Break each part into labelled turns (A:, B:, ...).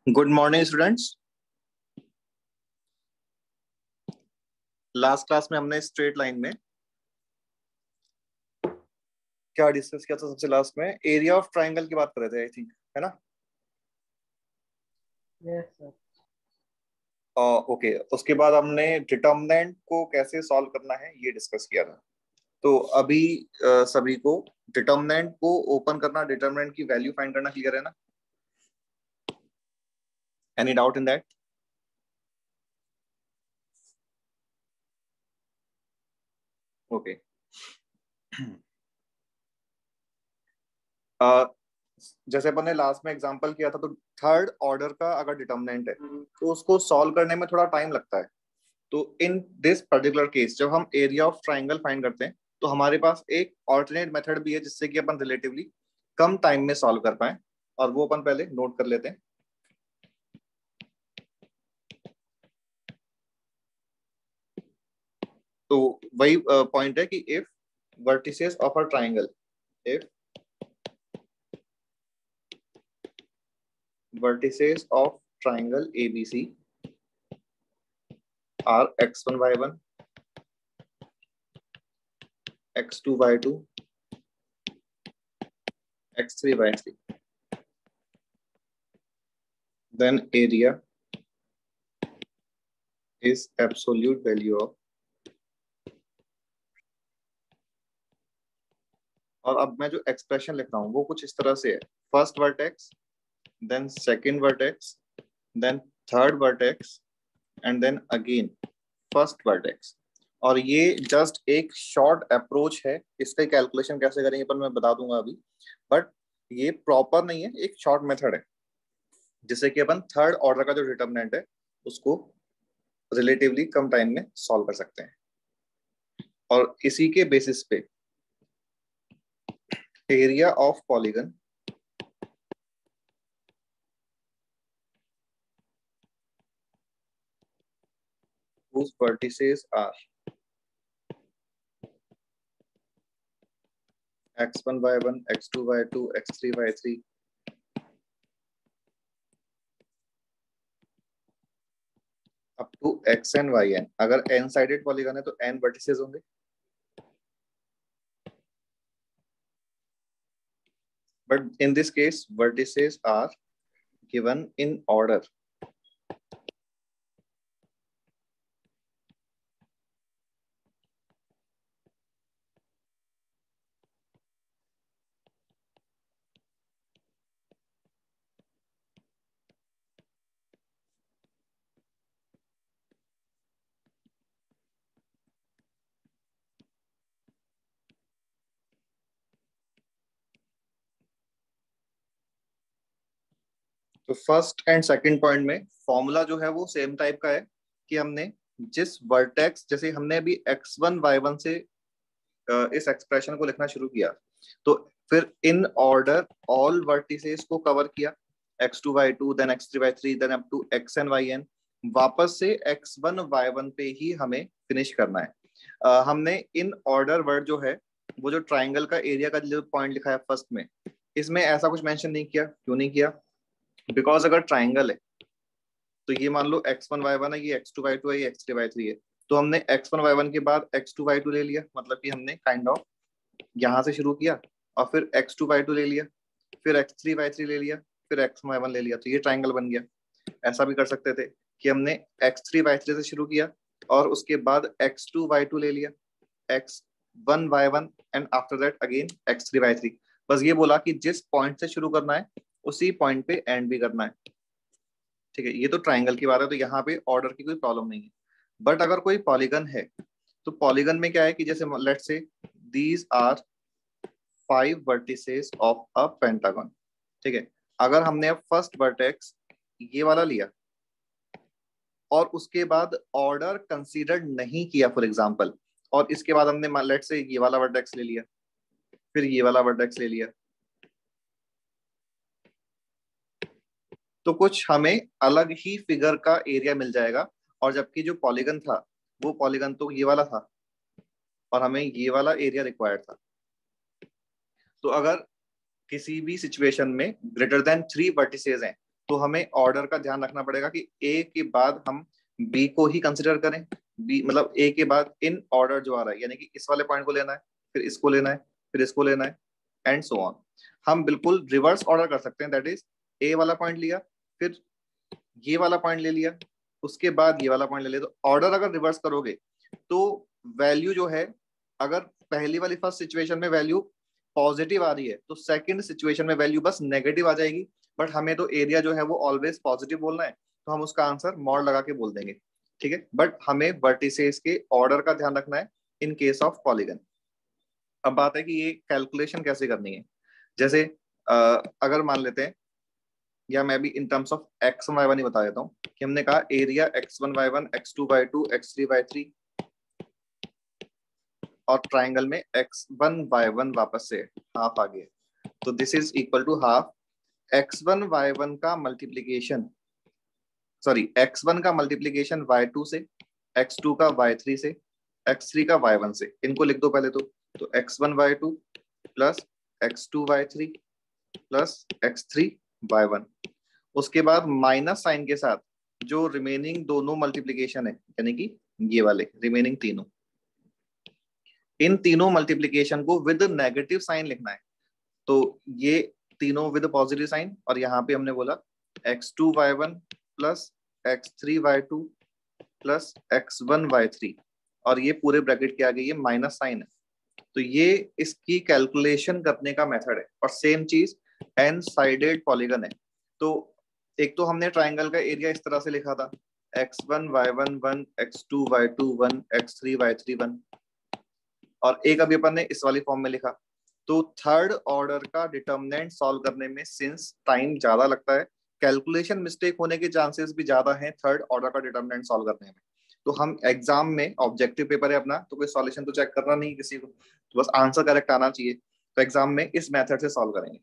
A: Good morning students. Last class में हमने straight line में क्या डिस्कस किया था? सबसे लास्ट में एरिया ऑफ ट्राइंगल की बात कर रहे थे, आई थिंक, है ना?
B: Yes sir.
A: ओके, उसके बाद हमने डिटर्मिनेंट को कैसे सॉल्व करना है ये डिस्कस किया था। तो अभी सभी को डिटर्मिनेंट को ओपन करना, डिटर्मिनेंट की वैल्यू फाइंड करना क्लियर है ना? Any doubt in that? Okay. जैसे अपन ने लास्ट में एग्जांपल किया था, तो थर्ड ऑर्डर का अगर डिटर्मिनेंट है तो उसको सॉल्व करने में थोड़ा टाइम लगता है। तो इन दिस पर्टिकुलर केस जब हम एरिया ऑफ ट्राइंगल फाइंड करते हैं तो हमारे पास एक ऑल्टरनेट मेथड भी है जिससे कि अपन रिलेटिवली कम टाइम में सॉल्व कर पाए, और वो अपन पहले नोट कर लेते हैं। तो वही पॉइंट है कि if vertices of a triangle, if vertices of triangle ABC are x1 y1, x2 y2, x3 y3, then area is absolute value of, और अब मैं जो एक्सप्रेशन लिख रहा हूं वो कुछ इस तरह से है: first vertex, then second vertex, then third vertex, and then again first vertex. और ये जस्ट एक शॉर्ट अप्रोच है, इसका कैलकुलेशन कैसे करेंगे पर मैं बता दूंगा अभी, बट ये प्रॉपर नहीं है, एक शॉर्ट मेथड है जिससे कि अपन थर्ड ऑर्डर का जो डिटर्मिनेंट है उसको रिलेटिवली कम टाइम में सॉल्व कर सकते हैं। और इसी के बेसिस पे area of polygon whose vertices are x1 y1, x2 y2, x3 y3 up to xn yn। अगर n साइडेड पॉलीगन है तो n वर्टिसेस होंगे, but in this case vertices are given in order. तो first and second point में formula जो है वो same type का है कि हमने जिस वर्टेक्स, जैसे हमने अभी x1 y1 से इस एक्सप्रेशन को लिखना शुरू किया, तो फिर इन ऑर्डर ऑल वर्टिसेस को कवर किया, x2 y2, then x3 y3, then up to xn yn। वापस से x1 y1 पे ही हमें फिनिश करना है। हमने इन ऑर्डर वर्ड जो है वो जो ट्राइंगल का एरिया का जो पॉइंट लिखा है फर्स्ट में, इसमें ऐसा कुछ मेंशन नहीं किया। क्यों नहीं किया? बिकॉज अगर ट्राइंगल है तो ये मान लो x1 y1 है, ये x2 y2 है, ये x3 y3 है, तो हमने x1 y1 के बाद x2 y2 ले लिया, मतलब कि हमने काइंड ऑफ यहाँ से शुरू किया और फिर x2 y2 ले लिया, फिर x3 y3 ले लिया, फिर x1 y1 ले लिया, तो ये ट्राइंगल बन गया। ऐसा भी कर सकते थे कि हमने x3 y3 से शुरू किया और उसके बाद x2 y2 ले लिया, x1 y1 and after that again x3 y3। बस ये बोला कि जिस पॉइंट से शुरू करना है उसी पॉइंट पे एंड भी करना है। ठीक है, ये तो ट्राइंगल की बात है, तो यहाँ पे ऑर्डर की कोई प्रॉब्लम नहीं है। बट अगर कोई पॉलीगन है तो पॉलीगन में क्या है कि जैसे let's say these are 5 vertices of a pentagon. ठीक है, अगर हमने अब फर्स्ट वर्टेक्स ये वाला लिया और उसके बाद ऑर्डर कंसीडर नहीं किया फॉर एग्जांपल, और इसके बाद हमने लेट्स से ये वाला वर्टेक्स ले लिया, फिर ये वाला वर्टेक्स ले लिया, तो कुछ हमें अलग ही फिगर का एरिया मिल जाएगा। और जबकि जो पॉलीगन था वो पॉलीगन तो ये वाला था और हमें ये वाला एरिया रिक्वायर्ड था। तो अगर किसी भी सिचुएशन में ग्रेटर देन 3 वर्टिसेस हैं तो हमें ऑर्डर का ध्यान रखना पड़ेगा कि ए के बाद हम बी को ही कंसिडर करें, बी मतलब ए के बाद इन ऑर्डर जो आ रहा है, यानी कि इस वाले पॉइंट को लेना है, फिर इसको लेना है, फिर इसको लेना है, एंड सो ऑन। हम बिल्कुल रिवर्स ऑर्डर कर सकते हैं, दैट इज ए वाला पॉइंट लिया, फिर ये वाला पॉइंट ले लिया, उसके बाद ये वाला पॉइंट ले लिया। तो ऑर्डर अगर रिवर्स करोगे तो वैल्यू जो है, अगर पहली वाली फर्स्ट सिचुएशन में वैल्यू पॉजिटिव आ रही है तो सेकंड सिचुएशन में वैल्यू बस नेगेटिव आ जाएगी। बट हमें तो एरिया जो है वो ऑलवेज पॉजिटिव बोलना है, तो हम उसका आंसर मॉड लगा के बोल देंगे, ठीक है। बट हमें वर्टिसेस के ऑर्डर का ध्यान रखना है इन केस ऑफ पॉलीगन। अब बात है कि ये कैलकुलेशन कैसे करनी है। जैसे अगर मान लेते हैं, या मैं भी in terms of x one y one ही बता देता हूँ कि हमने कहा area x one y one, x two y two, x three y three, और ट्राइंगल में एक्स वन वाई वन वापस से हाफ आ गया, तो this is equal to half x one y one का मल्टीप्लीकेशन, सॉरी एक्स वन का multiplication y two से, एक्स टू का वाई थ्री से, एक्स थ्री का वाई वन से। इनको लिख दो पहले तो x one y two plus x two y three plus x three y one. उसके बाद माइनस साइन के साथ जो रिमेनिंग दोनों मल्टीप्लीकेशन है, यानी कि ये वाले रिमेनिंग तीनों, इन तीनों मल्टीप्लीकेशन को विद नेगेटिव साइन लिखना है। तो ये तीनों विद पॉजिटिव साइन, और यहाँ पे हमने बोला x two y one plus x three y two plus x one y three, और ये पूरे ब्रैकेट के आगे ये माइनस साइन है। तो ये इसकी कैलकुलेशन करने का मेथड है। और सेम चीज एन साइडेड पॉलीगन है। तो एक तो हमने ट्राइंगल का एरिया इस तरह से लिखा था, x one y one one, x two y two one, x three y three one, और एक अभी अपन ने इस वाली फॉर्म में लिखा। तो थर्ड ऑर्डर का डिटर्मिनेंट सॉल्व करने में सिंस टाइम ज्यादा लगता है, कैलकुलेशन मिस्टेक होने के चांसेस भी ज्यादा हैं थर्ड ऑर्डर का डिटर्मिनेंट सॉल्व करने में। तो हम एग्जाम में ऑब्जेक्टिव पेपर है अपना, तो कोई सॉल्यूशन तो चेक करना नहीं किसी को, तो बस आंसर करेक्ट आना चाहिए। तो एग्जाम में इस मेथड से सॉल्व करेंगे।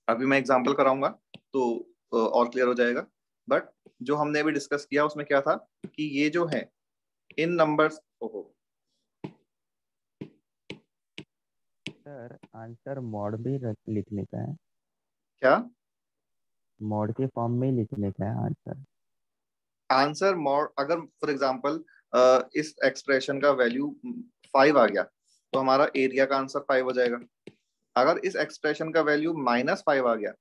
A: अभी मैं एग्जाम्पल कराऊंगा तो और क्लियर हो जाएगा। बट जो हमने अभी डिस्कस किया उसमें क्या था कि ये जो है इन नंबर्स, ओहो
B: सर आंसर मॉड भी लिखने का है,
A: क्या
B: मॉड के फॉर्म में ही लिखने का है आंसर।
A: आंसर मॉड, अगर फॉर एग्जांपल इस एक्सप्रेशन का वैल्यू 5 आ गया तो हमारा एरिया का आंसर 5 हो जाएगा। अगर इस एक्सप्रेशन का वैल्यू -5 आ गया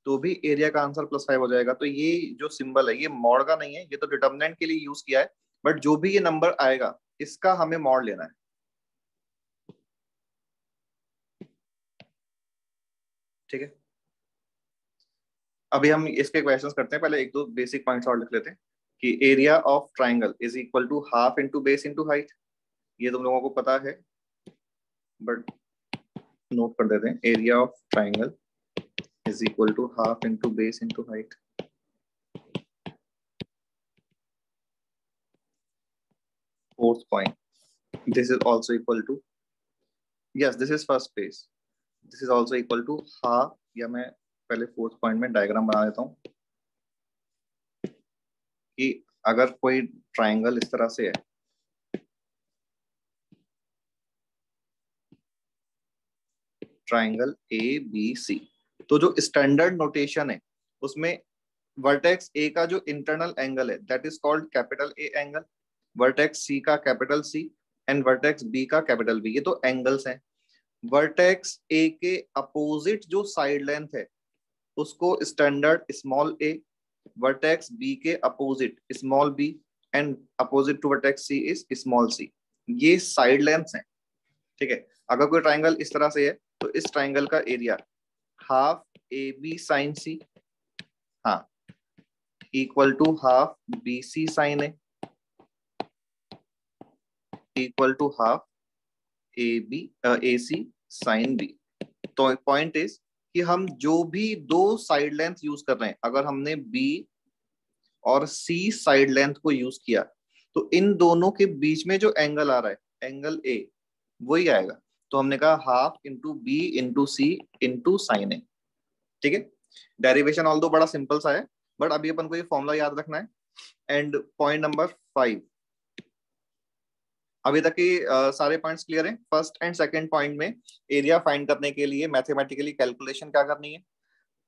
A: तो भी एरिया का आंसर +5 हो जाएगा। तो ये जो सिंबल है ये मॉड का नहीं है, ये तो डिटर्मिनेंट के लिए यूज किया है। बट जो भी ये नंबर आएगा इसका हमें मॉड लेना है, ठीक है। अभी हम इसके क्वेश्चंस करते हैं, पहले एक दो बेसिक पॉइंट्स और लिख लेते हैं कि area of triangle is equal to half into base into height. ये तुम लोगों को पता है, बट नोट कर देते हैं। Area of triangle is equal to half into base into height. Fourth point, this is also equal to, yes this is first base, this is also equal to half, या मैं पहले fourth point में diagram बना देता हूँ कि अगर कोई ट्राइंगल इस तरह से है, ट्राइंगल ए बी सी, तो जो स्टैंडर्ड नोटेशन है उसमें वर्टेक्स ए का जो इंटरनल एंगल है that is called capital A angle, vertex C का capital C, and vertex B का कैपिटल बी। ये तो एंगल्स हैं। वर्टेक्स ए के अपोजिट जो साइड लेंथ है उसको standard small a, vertex B के opposite small b, and opposite to vertex C is small c. ये साइड लेंथ्स हैं, ठीक है। अगर कोई ट्राइंगल इस तरह से है तो इस ट्राइंगल का area half a b sine C, हाँ, equal to half b c sine A, equal to half a c sine B. तो पॉइंट इज कि हम जो भी दो साइड लेंथ यूज कर रहे हैं, अगर हमने बी और सी साइड लेंथ को यूज किया तो इन दोनों के बीच में जो एंगल आ रहा है एंगल ए वही आएगा। तो हमने कहा हाफ इंटू बी इंटू सी इंटू साइन ए, ठीक है। डेरिवेशन ऑल दो बड़ा सिंपल सा है, बट अभी अपन को ये फॉर्मूला याद रखना है। एंड पॉइंट नंबर 5, अभी तक की सारे पॉइंट्स क्लियर हैं। फर्स्ट एंड सेकंड पॉइंट में एरिया फाइंड करने के लिए मैथमेटिकली कैलकुलेशन क्या करनी है।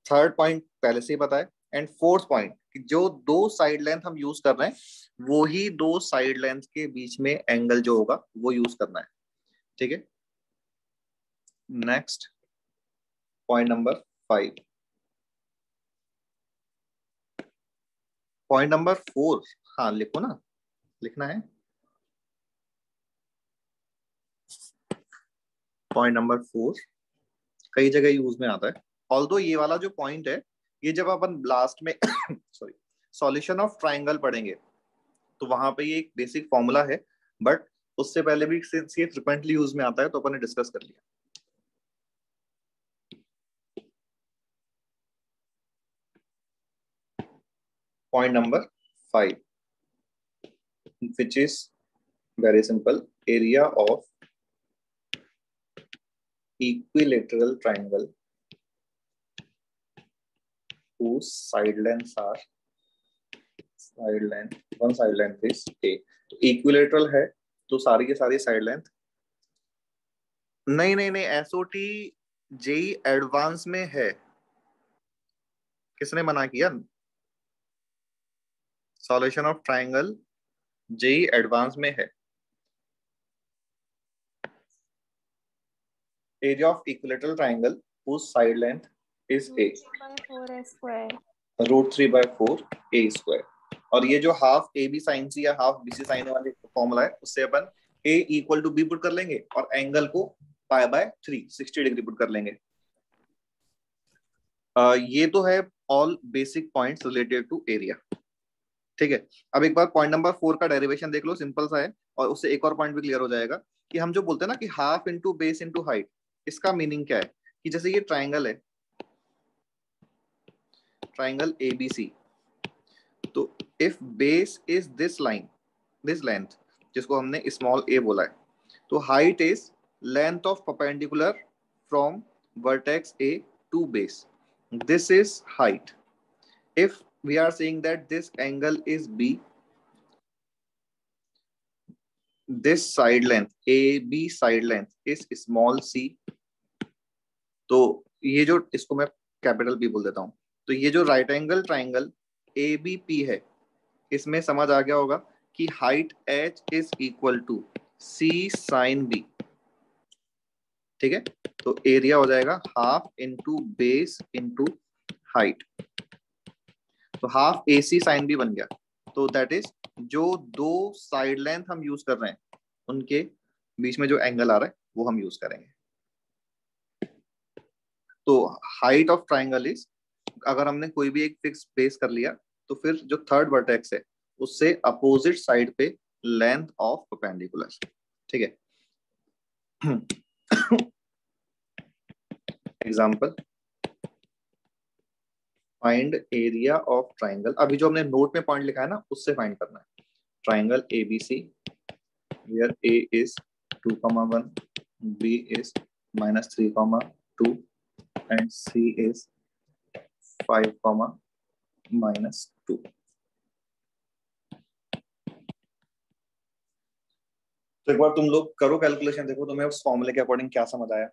A: थर्ड पॉइंट पहले से ही पता है, एंड फोर्थ पॉइंट, जो दो साइड लेंथ हम यूज कर रहे हैं वो ही दो साइड लेंथ के बीच में एंगल जो होगा वो यूज करना है। ठीक है, next point number 5। Point number 4, हाँ लिखो ना, लिखना है। पॉइंट नंबर 4 कई जगह यूज में आता है, ऑल्दो ये वाला जो पॉइंट है ये जब अपन लास्ट में सॉरी सॉल्यूशन ऑफ ट्राइंगल पढ़ेंगे तो वहां पे ये एक बेसिक फॉर्मूला है, बट उससे पहले भी सिंस ये फ्रिक्वेंटली यूज में आता है तो अपन ने डिस्कस कर लिया। Point number 5 which is very simple, area of equilateral triangle whose side lengths are side length, one side length is a। तो इक्विलेटरल है तो सारी की सारी साइड लेंथ, नहीं नहीं नहीं, एसओटी जेई एडवांस में है, किसने मना किया? Solution of triangle JEE advance में है। Area of equilateral triangle whose side length is a, √3/4 a square. और ये जो half a b sine c या हाफ बी सी साइन वाले फॉर्मूला है उससे अपन a equal to b put कर लेंगे और एंगल को π/3 60 डिग्री पुट कर लेंगे। ये तो है all basic points related to area. ठीक है, अब एक बार पॉइंट नंबर 4 का डेरिवेशन देख लो, सिंपल सा है और उससे एक और पॉइंट भी क्लियर हो जाएगा कि हम जो बोलते हैं ना कि half into base into height, इसका मीनिंग क्या है कि जैसे ये ट्राइंगल है, ट्राइंगल एबीसी, तो if base is this line, this length जिसको हमने स्मॉल ए बोला है, तो height is length of perpendicular from vertex a to base, this is height. If we are saying that this angle is B, this side length AB side length is small c, तो ये जो इसको मैं capital P बोल देता हूं, तो ये जो राइट एंगल ट्राइंगल ABP है इसमें समझ आ गया होगा कि height H is equal to C sine B। ठीक है, तो एरिया हो जाएगा half into base into height, तो हाफ AC साइन B बन गया। तो दैट इज जो दो साइड लेंथ हम यूज कर रहे हैं उनके बीच में जो एंगल आ रहा है वो हम यूज करेंगे। तो हाइट ऑफ ट्राइंगल इज, अगर हमने कोई भी एक फिक्स बेस कर लिया तो फिर जो थर्ड वर्टेक्स है उससे अपोजिट साइड पे लेंथ ऑफ परपेंडिकुलर। ठीक है, example, find area of triangle, अभी जो हमने नोट में पॉइंट लिखा है ना उससे फाइंड करना है। Triangle ABC where a is 2,1, b is -3,2 and c is 5, -2। तो एक बार तुम लोग करो कैलकुलेशन, देखो तुम्हें उस फॉर्मूले के अकॉर्डिंग क्या समझ आया।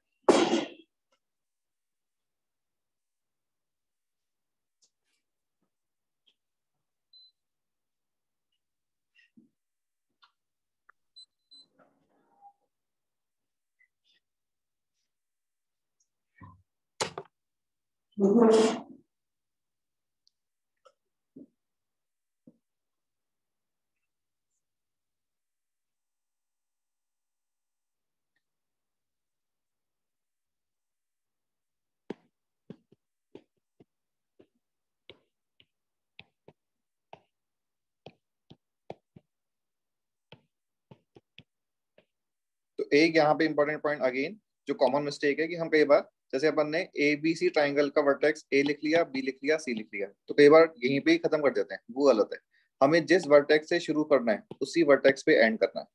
A: तो एक यहाँ पे इंपॉर्टेंट पॉइंट अगेन, जो कॉमन मिस्टेक है कि हम कई बार जैसे अपन ने ए बी सी ट्राइंगल का वर्टेक्स ए लिख लिया, बी लिख लिया, सी लिख लिया, तो कई बार यहीं पे ही खत्म कर देते हैं, वो गलत है। हमें जिस वर्टेक्स से शुरू करना है उसी वर्टेक्स पे एंड करना है।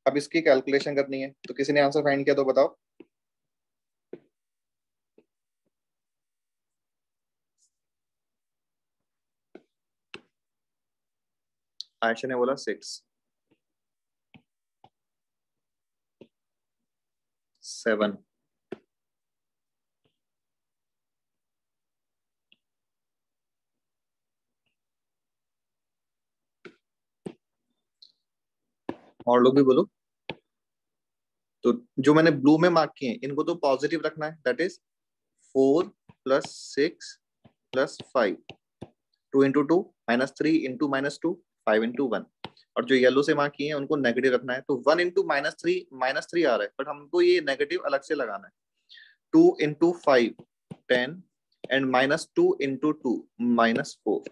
A: अब इसकी कैलकुलेशन करनी है, तो किसी ने आंसर फाइंड किया तो बताओ। आयशा ने बोला 6, 7, और लोग भी बोलो। तो जो मैंने ब्लू में मार्क किए हैं इनको तो पॉजिटिव रखना है, दैट इज 4 + 6 + 5, 2 × 2 -3 × -2 5 × 1। और जो येलो से मार्क किए हैं उनको नेगेटिव रखना है, तो 1 × -3 आ रहा है, बट हमको ये नेगेटिव अलग से लगाना है। 2 × 5 10 एंड -2 × 2 -4।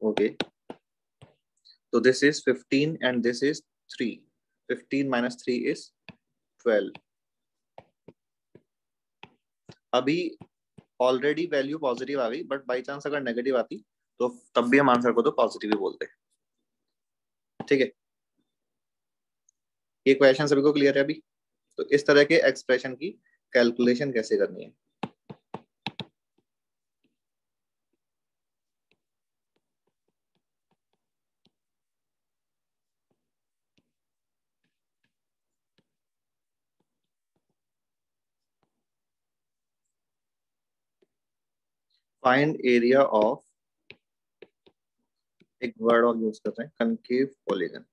A: ओके, तो this is 15 and this is 3। 15 - 3 is 12। अभी ऑलरेडी वैल्यू पॉजिटिव आ गई, बट बाई चांस अगर नेगेटिव आती तो तब भी हम आंसर को तो पॉजिटिव ही बोलते हैं। ठीक है, ये क्वेश्चन सभी को क्लियर है अभी? तो इस तरह के एक्सप्रेशन की कैलकुलेशन कैसे करनी है। फाइंड एरिया ऑफ, एक वर्ड और यूज कर रहे हैं, concave polygon.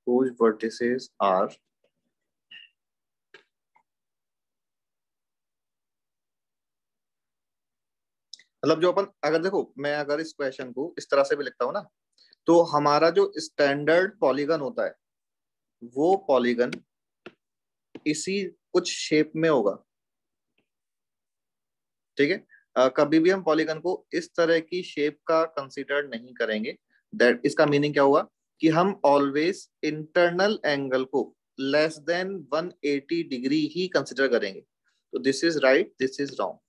A: whose vertices are मतलब जो अपन अगर देखो, मैं अगर इस क्वेश्चन को इस तरह से भी लिखता हूँ ना, तो हमारा जो स्टैंडर्ड पॉलीगन होता है वो पॉलीगन इसी कुछ शेप में होगा। ठीक है, कभी भी हम पॉलीगन को इस तरह की शेप का कंसीडर नहीं करेंगे। दैट इसका मीनिंग क्या हुआ कि हम ऑलवेज इंटरनल एंगल को लेस देन 180 डिग्री ही कंसिडर करेंगे। तो this is right, this is wrong.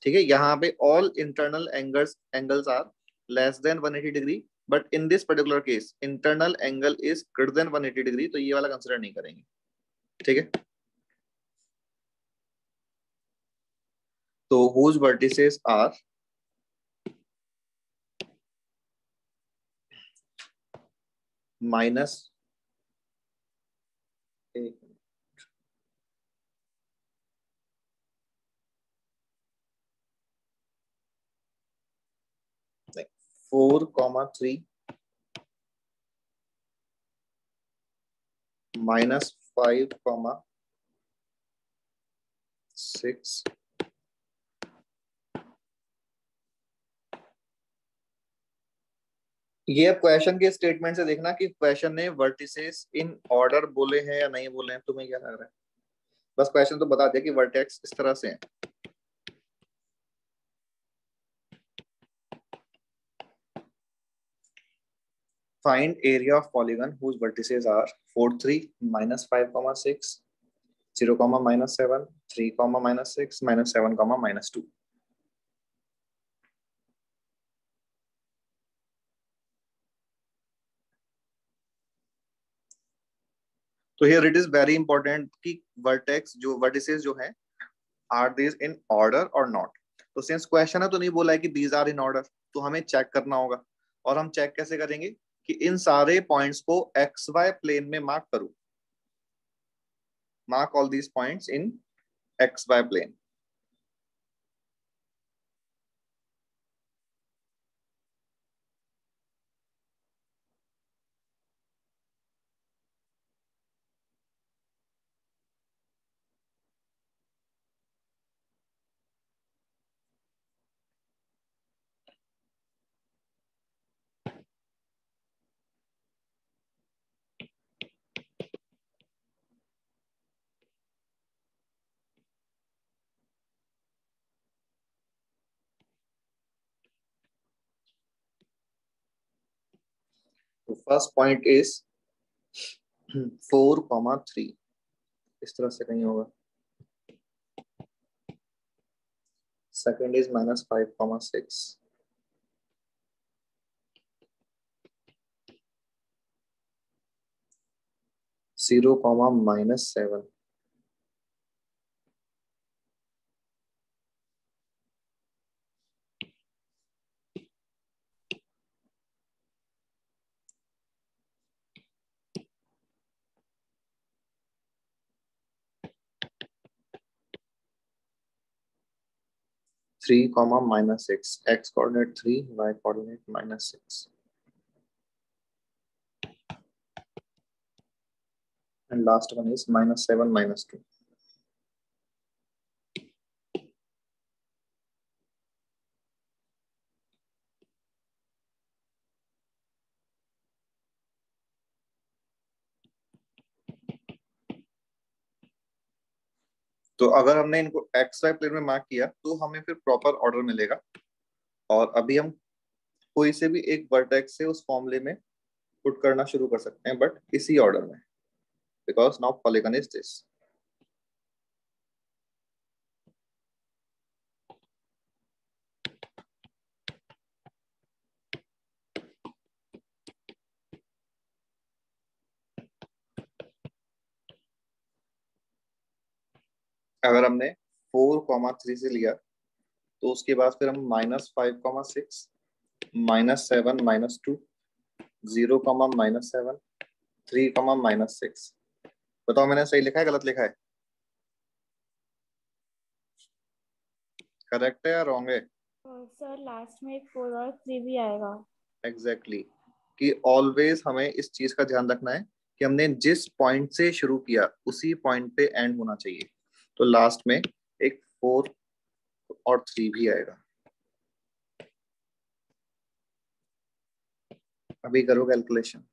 A: ठीक है, यहाँ पे all internal angles are less than 180 degree, but in this particular case internal angle is greater than 180 degree, तो ये वाला कंसिडर नहीं करेंगे। ठीक है, तो whose vertices are माइनस, एक 4, 3 -5, 6। ये अब क्वेश्चन के स्टेटमेंट से देखना कि क्वेश्चन ने वर्टिसेस इन ऑर्डर बोले हैं या नहीं बोले हैं, तुम्हें क्या लग रहा है? बस क्वेश्चन तो बता दिया कि वर्टेक्स इस तरह से है। Find area of polygon whose vertices are 4, 3 -5, 6 0, -7 3, -6 -7, -2। तो here it is very important कि वर्टेक्स जो वर्टिसेस जो हैं आर दीज इन ऑर्डर और नॉट। तो सिंस क्वेश्चन है तो नहीं बोला है कि दीज आर इन ऑर्डर, तो हमें चेक करना होगा। और हम चेक कैसे करेंगे कि इन सारे पॉइंट्स को एक्स वाई प्लेन में मार्क करूं। Mark all these points in x y plane. तो फर्स्ट पॉइंट इज 4, 3, इस तरह से कहीं होगा। Second is -5, 6। 0, -7। 3 comma minus 6, x coordinate 3, y coordinate minus 6, and last one is minus 7 minus 2. तो अगर हमने इनको एक्स वाई प्लेन में मार्क किया तो हमें फिर प्रॉपर ऑर्डर मिलेगा, और अभी हम कोई से भी एक वर्टेक्स से उस फॉर्मूले में पुट करना शुरू कर सकते हैं, बट इसी ऑर्डर में, because now polygon is this. अगर हमने 4,3 से लिया तो उसके बाद फिर हम -5,6, -7 -2, 0, -7, 3, -6. बताओ मैंने सही लिखा है गलत लिखा है? करेक्ट है या रॉन्ग है?
C: सर लास्ट में एक 4 और 3 भी आएगा.
A: एग्जैक्टली कि ऑलवेज हमें इस चीज का ध्यान रखना है कि हमने जिस पॉइंट से शुरू किया उसी पॉइंट पे एंड होना चाहिए. तो लास्ट में एक 4 और 3 भी आएगा. अभी करो कैलकुलेशन.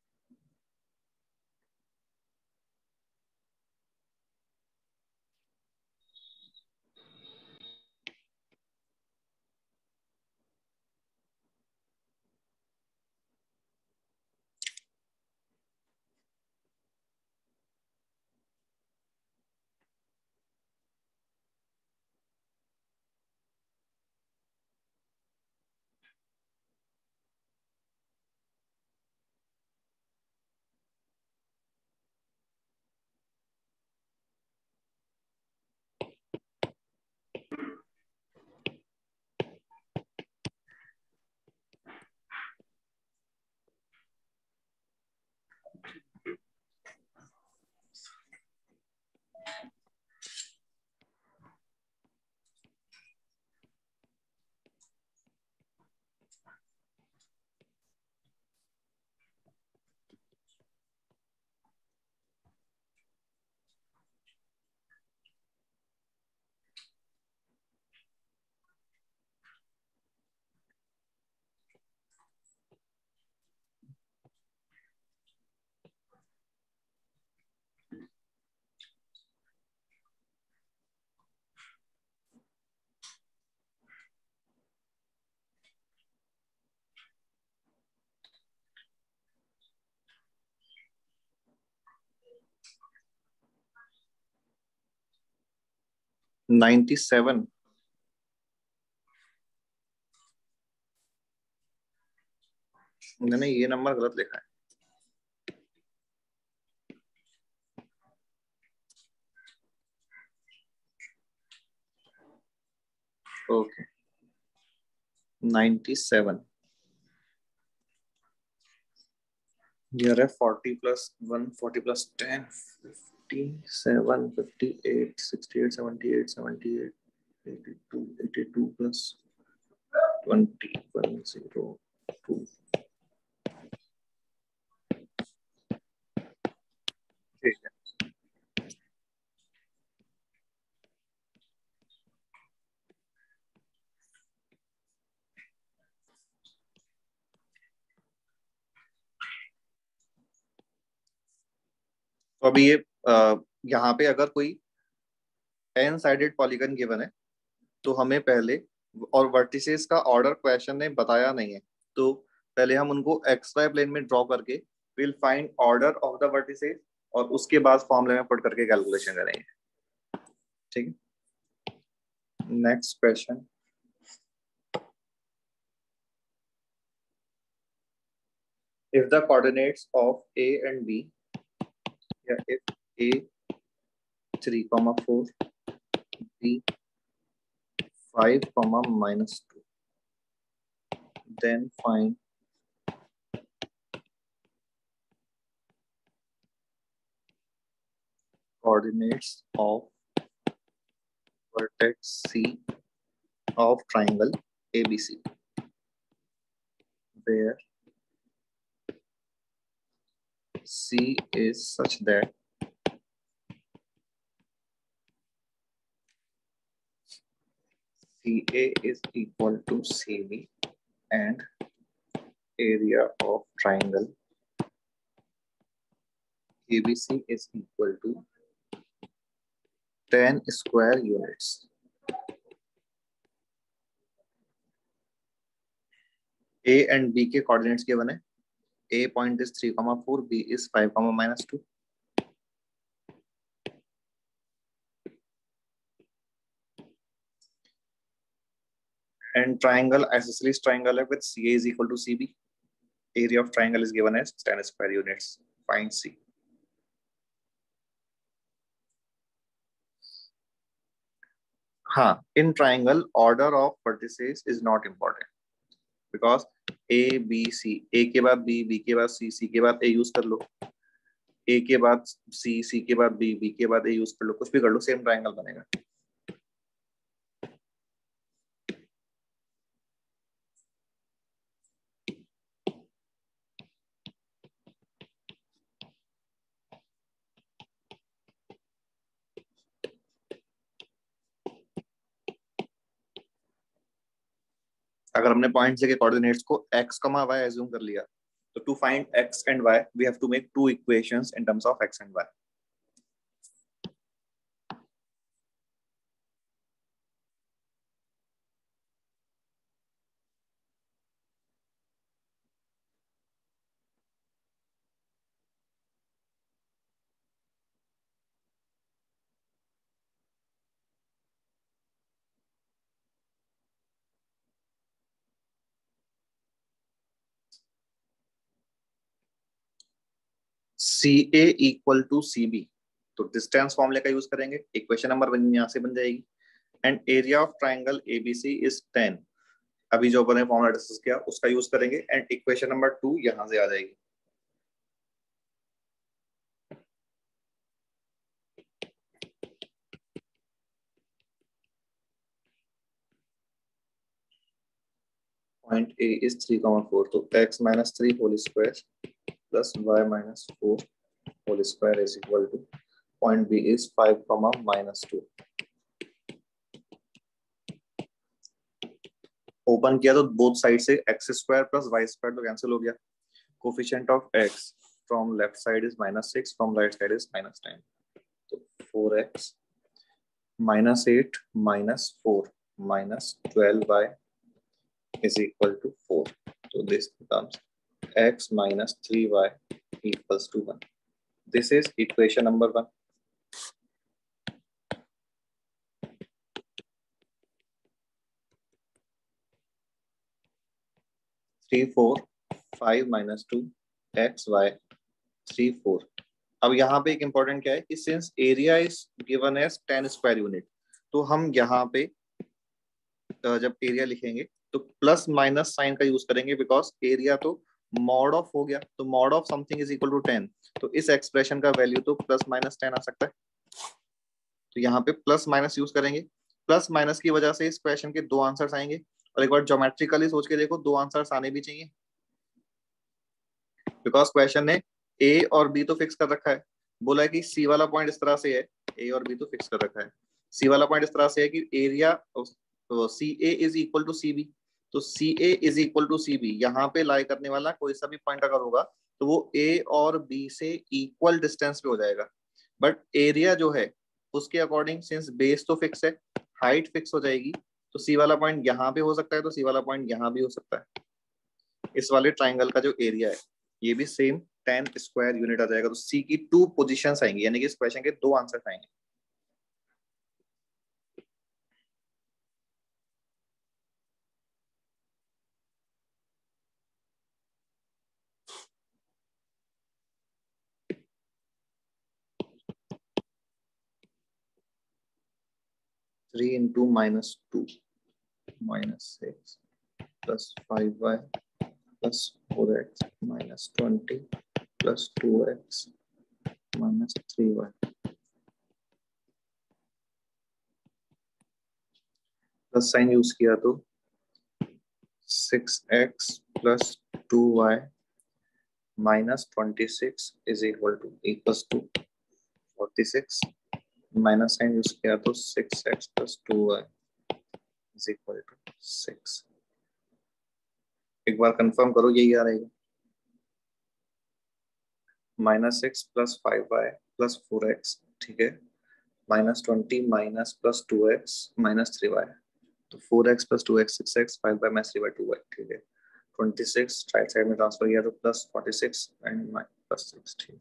A: Ninety seven. मैंने ये नंबर गलत लिखा है. ओके 97. Here है 40 plus 1, 40 plus 10, 57, 58, 68, 78, 78, 82, 82 plus 20, 102. ठीक है. तो अभी ये यहाँ पे अगर कोई n साइडेड पॉलीगन गिवन है तो हमें पहले, और वर्टिसेस का ऑर्डर क्वेश्चन ने बताया नहीं है, तो पहले हम उनको एक्स वाई प्लेन में ड्रॉ करके will find order of the vertices, और उसके बाद फॉर्मूले में पुट करके कैलकुलेशन करेंगे. ठीक है. Next question. If the coordinates of A and B, yeah, if A 3, 4, B 5, -2, then find coordinates of vertex C of triangle ABC, where C is such that CA is equal to CB and area of triangle ABC is equal to 10 square units. A and B के coordinates given है. A point is 3,4, B is 5,-2. And triangle isosceles triangle है with CA is equal to CB. Area of triangle is given as 10 square units. Find C. हाँ, in triangle order of vertices is not important because A, B, C, A के बाद B, B के बाद C, C के बाद A use कर लो, A के बाद C, C के बाद B, B के बाद A यूज कर लो, कुछ भी कर लो, सेम ट्राइंगल बनेगा. अगर हमने पॉइंट्स के कोऑर्डिनेट्स को x, y एज्यूम कर लिया, तो to find x and y we have to make two equations in terms of x and y. CA equal to CB, तो डिस्टेंस फॉर्मूले का यूज करेंगे. इक्वेशन नंबर 1 यहाँ से बन जाएगी. And area of triangle ABC is 10. अभी जो अपने फॉर्मूला डिस्कस किया उसका यूज करेंगे एंड इक्वेशन नंबर 2 यहाँ से आ जाएगी. Point A is 3,4, तो x minus 3 whole square plus y minus 4 whole square is equal to point B is 5,-2. Open किया तो बोथ साइड से x square plus y square तो कैंसिल हो गया. Coefficient of x from left side is -6, from right side is -10, तो 4x -8 -4 -12y is equal to 4. So this becomes x minus 3y equals to 1. This is equation number 1. 3, 4, 5 minus 2 x y 3, 4. अब यहाँ पे एक important क्या है कि since area is given as 10 square unit, तो हम यहाँ पे जब एरिया लिखेंगे तो प्लस माइनस साइन का यूज करेंगे बिकॉज एरिया तो मॉड ऑफ हो गया, तो mod of something is equal to 10, तो इस एक्सप्रेशन का वैल्यू तो प्लस माइनस 10 आ सकता है. तो यहाँ पे प्लस माइनस यूज करेंगे. प्लस माइनस की वजह से इस क्वेश्चन के दो आंसर्स आएंगे, और एक बार ज्योमेट्रिकली सोच के देखो दो आंसर्स आने भी चाहिए बिकॉज क्वेश्चन ने ए और बी तो फिक्स कर रखा है. बोला है कि सी वाला पॉइंट इस तरह से है, ए और बी तो फिक्स कर रखा है. सी वाला पॉइंट इस तरह से है कि area C A is equal to C B, तो C A is equal to C B यहाँ पे लाई करने वाला कोई सा भी पॉइंट अगर होगा तो वो ए और बी से इक्वल डिस्टेंस पे हो जाएगा. बट एरिया जो है उसके अकॉर्डिंग सिंस बेस तो फिक्स है, हाइट फिक्स हो जाएगी, तो सी वाला पॉइंट यहाँ पे हो सकता है, तो सी वाला पॉइंट यहाँ भी हो सकता है. इस वाले ट्राइंगल का जो एरिया है ये भी सेम 10 स्क्वायर यूनिट आ जाएगा. तो सी की 2 पोजीशंस आएंगी, यानी कि इस क्वेश्चन के 2 आंसर्स आएंगे. Three into -2 -6 plus 5y plus 4x minus 20 plus 2x minus 3y. Plus sign use किया तो 6x plus 2y minus 26 is equal to 46, minus sign use किया तो 6x plus 2y is equal to 6। एक बार confirm करो, यही आ रहेगा। -6 plus 5y plus 4x, ठीक है, -20 minus plus 2x minus 3y, तो 4x plus 2x 6x, 5y minus 3y 2y, ठीक है। 26 राइट साइड में ट्रांसफर किया तो प्लस 46 एंड प्लस 6, ठीक है।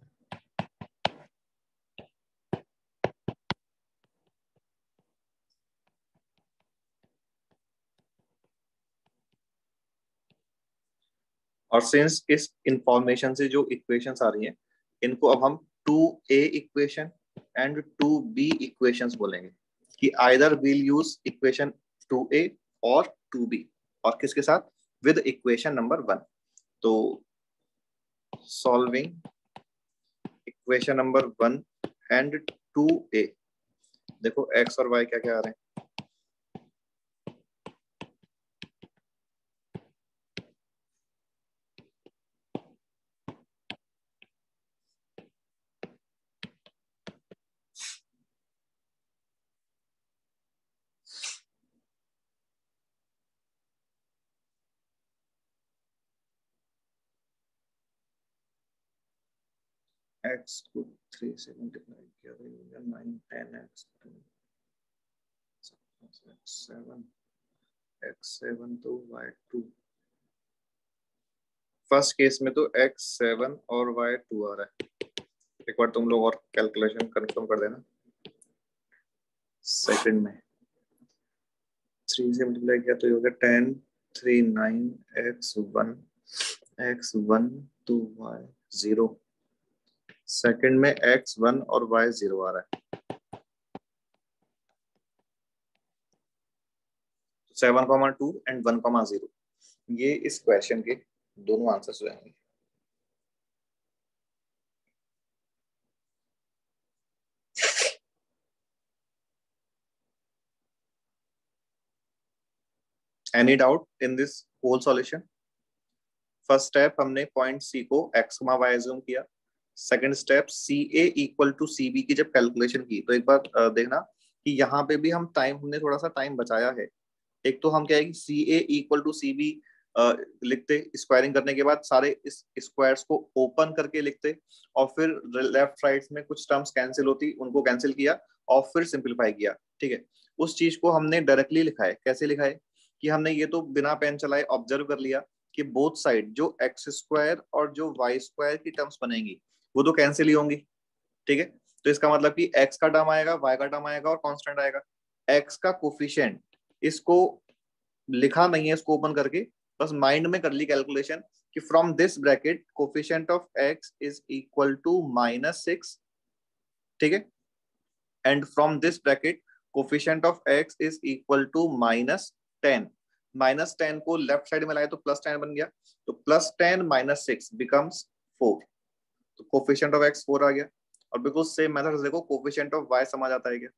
A: और सिंस इस इंफॉर्मेशन से जो इक्वेशंस आ रही हैं, इनको अब हम 2a equation and 2b equations बोलेंगे कि either will use equation 2a और 2b, और किसके साथ, विद इक्वेशन नंबर 1। तो solving equation number 1 and 2a, देखो x और y क्या क्या आ रहे हैं। x को 3 से मल्टीप्लाई किया तो 9 10x 7 तो y2। फर्स्ट केस में तो x7 और y2 आ रहा है। एक बार तुम लोग और कैलकुलेशन कंफर्म कर देना। सेकंड में 3 से मल्टीप्लाई किया तो ये हो गया 10 3 9 x1 तो y0। सेकंड में x1 और y0 आ रहा है। 7,2 एंड 1,0, ये इस क्वेश्चन के दोनों आंसर्स हो जाएंगे। Any doubt in this whole solution? First step हमने पॉइंट सी को x, y एज्यूम किया। Second step CA equal to CB की जब कैलकुलेशन की, तो एक बार देखना कि यहाँ पे भी हम टाइम, हमने थोड़ा सा टाइम बचाया है। एक तो हम क्या है कि CA इक्वल टू CB लिखते, स्क्वायरिंग करने के बाद सारे इस स्क्वायर्स को ओपन करके लिखते, और फिर लेफ्ट राइट में कुछ टर्म्स कैंसिल होती, उनको कैंसिल किया और फिर सिंप्लीफाई किया, ठीक है। उस चीज को हमने डायरेक्टली लिखा है। कैसे लिखा है कि हमने ये तो बिना पेन चलाए ऑब्जर्व कर लिया कि बोथ साइड जो एक्स स्क्वायर और जो वाई स्क्वायर की टर्म्स बनेंगी वो तो कैंसिल ही होंगी, ठीक है। तो इसका मतलब कि एक्स का टर्म आएगा, वाई का टर्म आएगा और कांस्टेंट आएगा। एक्स का कोफिशिएंट, इसको लिखा नहीं है इसको ओपन करके, बस माइंड में कर ली कैलकुलेशन कि from this bracket coefficient of x is equal to -6, ठीक है, and from this bracket coefficient of x is equal to -10। -10 को लेफ्ट साइड में लाए तो +10 बन गया, तो +10 -6 बिकम्स 4, तो कोफिशिएंट ऑफ एक्स 4 आ गया। और बिल्कुल सेम मेथड से देखो कोफिशिएंट ऑफ वाई समझ आता है क्या?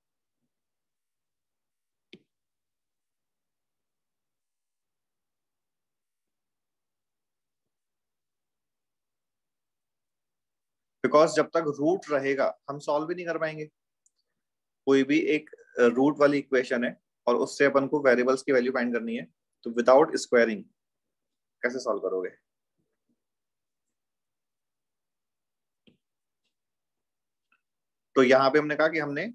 A: बिकॉज जब तक रूट रहेगा हम सॉल्व भी नहीं कर पाएंगे। कोई भी एक रूट वाली इक्वेशन है और उससे अपन को वेरिएबल्स की वैल्यू फाइंड करनी है, तो विदाउट स्क्वायरिंग कैसे सॉल्व करोगे? तो यहाँ पे हमने कहा कि हमने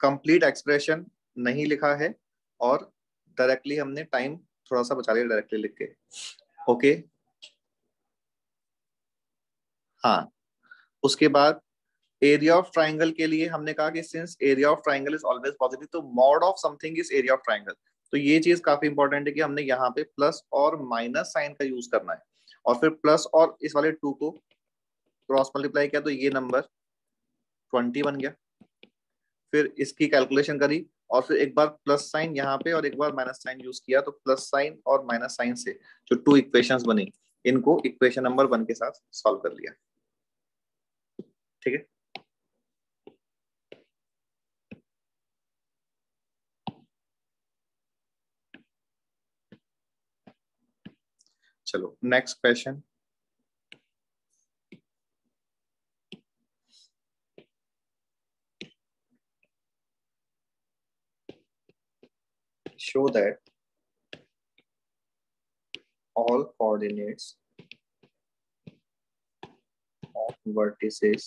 A: कंप्लीट एक्सप्रेशन नहीं लिखा है और डायरेक्टली हमने टाइम थोड़ा सा बचा लिया डायरेक्टली लिख के। ओके, हाँ। उसके बाद एरिया ऑफ ट्राइंगल के लिए हमने कहा कि since area of triangle is always positive, तो mod of something is area of triangle. तो ये चीज काफी इंपॉर्टेंट है कि हमने यहाँ पे प्लस और माइनस साइन का यूज करना है, और फिर प्लस और इस वाले 2 को क्रॉस मल्टीप्लाई किया तो ये नंबर 20 बन गया। फिर इसकी कैलकुलेशन करी और फिर एक बार प्लस साइन यहाँ पे और एक बार माइनस साइन यूज किया, तो प्लस साइन और माइनस साइन से जो 2 इक्वेशंस बनी, इनको इक्वेशन नंबर 1 के साथ सॉल्व कर लिया, ठीक है। चलो next question. show that all coordinates of vertices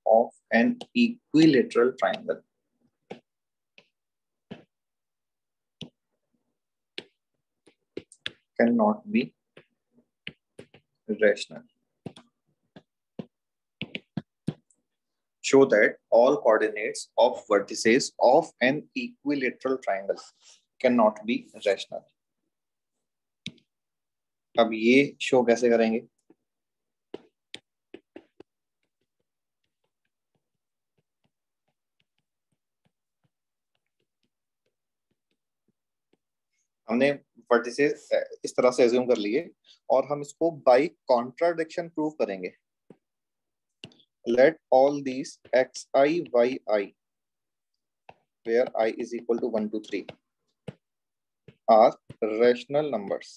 A: of an equilateral triangle cannot be rational. Show that all coordinates of vertices of an equilateral triangle cannot be rational. अब ये show कैसे करेंगे? हमने वर्टिसेस इस तरह से एज्यूम कर लिए और हम इसको बाय कॉन्ट्राडिक्शन प्रूव करेंगे। Let all these xi, yi, where I is equal to 1 to 3, are rational numbers.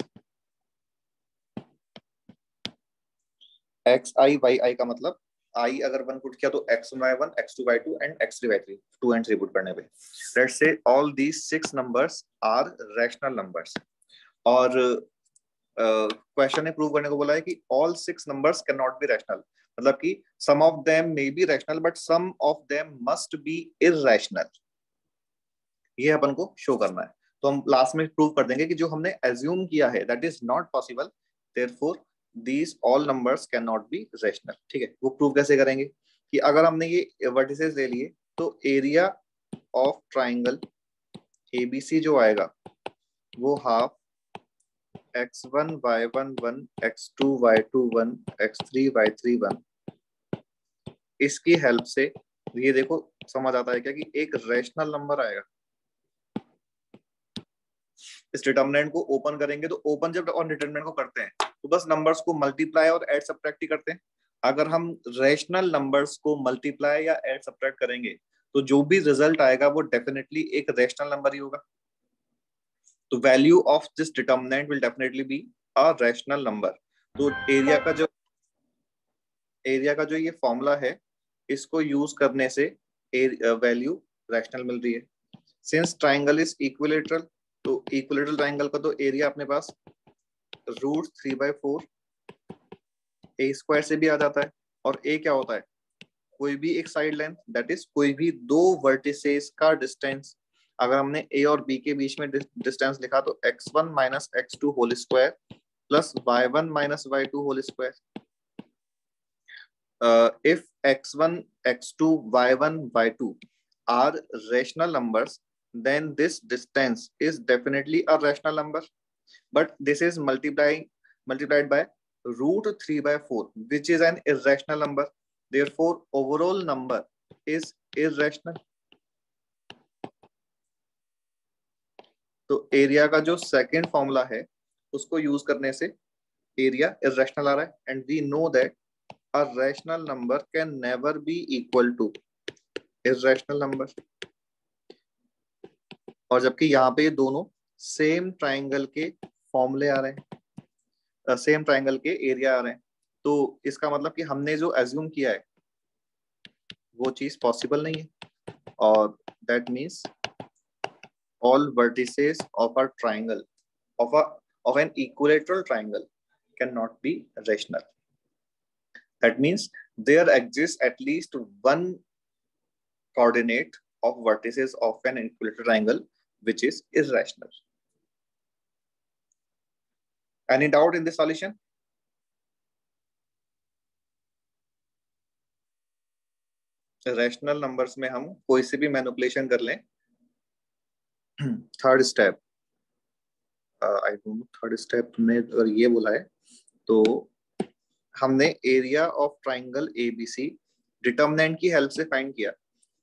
A: xi, yi का मतलब i अगर 1 पुट किया तो x1 y1, x2 y2 and x3 y3, 2 and 3 put करने पे let's say all these 6 numbers are rational numbers. और question ने prove करने को बोला है कि all 6 numbers cannot be rational, मतलब कि some of them may be rational but some of them must be irrational. ये अपन को शो करना है। तो हम लास्ट में प्रूव कर देंगे कि जो हमने एज्यूम किया है that is not possible, therefore these all numbers cannot be rational। ठीक है, वो प्रूव कैसे करेंगे कि अगर हमने ये वर्टिसेस ले लिए तो एरिया ऑफ ट्राइंगल एबीसी जो आएगा वो half x1 y1 1 x2 y2 1 x3 y3 1, इसकी हेल्प से ये देखो समझ आता है क्या कि एक रेशनल नंबर आएगा। इस डिटरमिनेंट को ओपन करेंगे तो ओपन जब और डिटरमिनेंट को करते हैं तो बस नंबर्स को मल्टीप्लाई और ऐड सब्ट्रैक्ट ही करते हैं। अगर हम रेशनल नंबर्स को मल्टीप्लाई या ऐड सब्ट्रैक्ट करेंगे तो जो भी रिजल्ट आएगा वो डेफिनेटली एक रेशनल नंबर ही होगा। तो value of this determinant will definitely be a rational number. तो एरिया का जो ये फॉर्मूला है इसको यूज करने से वैल्यू रैशनल मिल रही है। सिंस ट्राइंगल इज इक्विलेटरल, तो इक्विलेटरल ट्राइंगल का तो एरिया अपने पास √3/4 ए स्क्वायर से भी आ जाता है। और ए क्या होता है? कोई भी एक साइड लेंथ, दैट इज कोई भी दो वर्टिसेस का डिस्टेंस। अगर हमने ए और बी के बीच में डिस्टेंस लिखा तो x1 minus x2 whole square plus y1 minus y2 whole square. if x1, x2, y1, y2 are rational numbers, then this distance is definitely a rational number. But this is multiplied by √3/4, which is an irrational number. Therefore, overall number is irrational. तो area का जो second formula है उसको use करने से area irrational आ रहा है। And we know that a rational number can never be equal to irrational number। और जबकि यहाँ पे दोनों सेम ट्राइंगल के फॉर्मूले आ रहे हैं, सेम ट्राइंगल के एरिया आ रहे हैं, तो इसका मतलब कि हमने जो एज्यूम किया है वो चीज पॉसिबल नहीं है। और that means all vertices of a triangle of an equilateral triangle cannot be rational। That means there exists at least one coordinate of vertices of an equilateral triangle which is irrational। Any doubt in this solution? Rational numbers में हम कोई से भी manipulation कर लें। Third step, I don't know third step में अगर ये बोला है तो हमने area of triangle ABC determinant की हेल्प से फाइंड किया।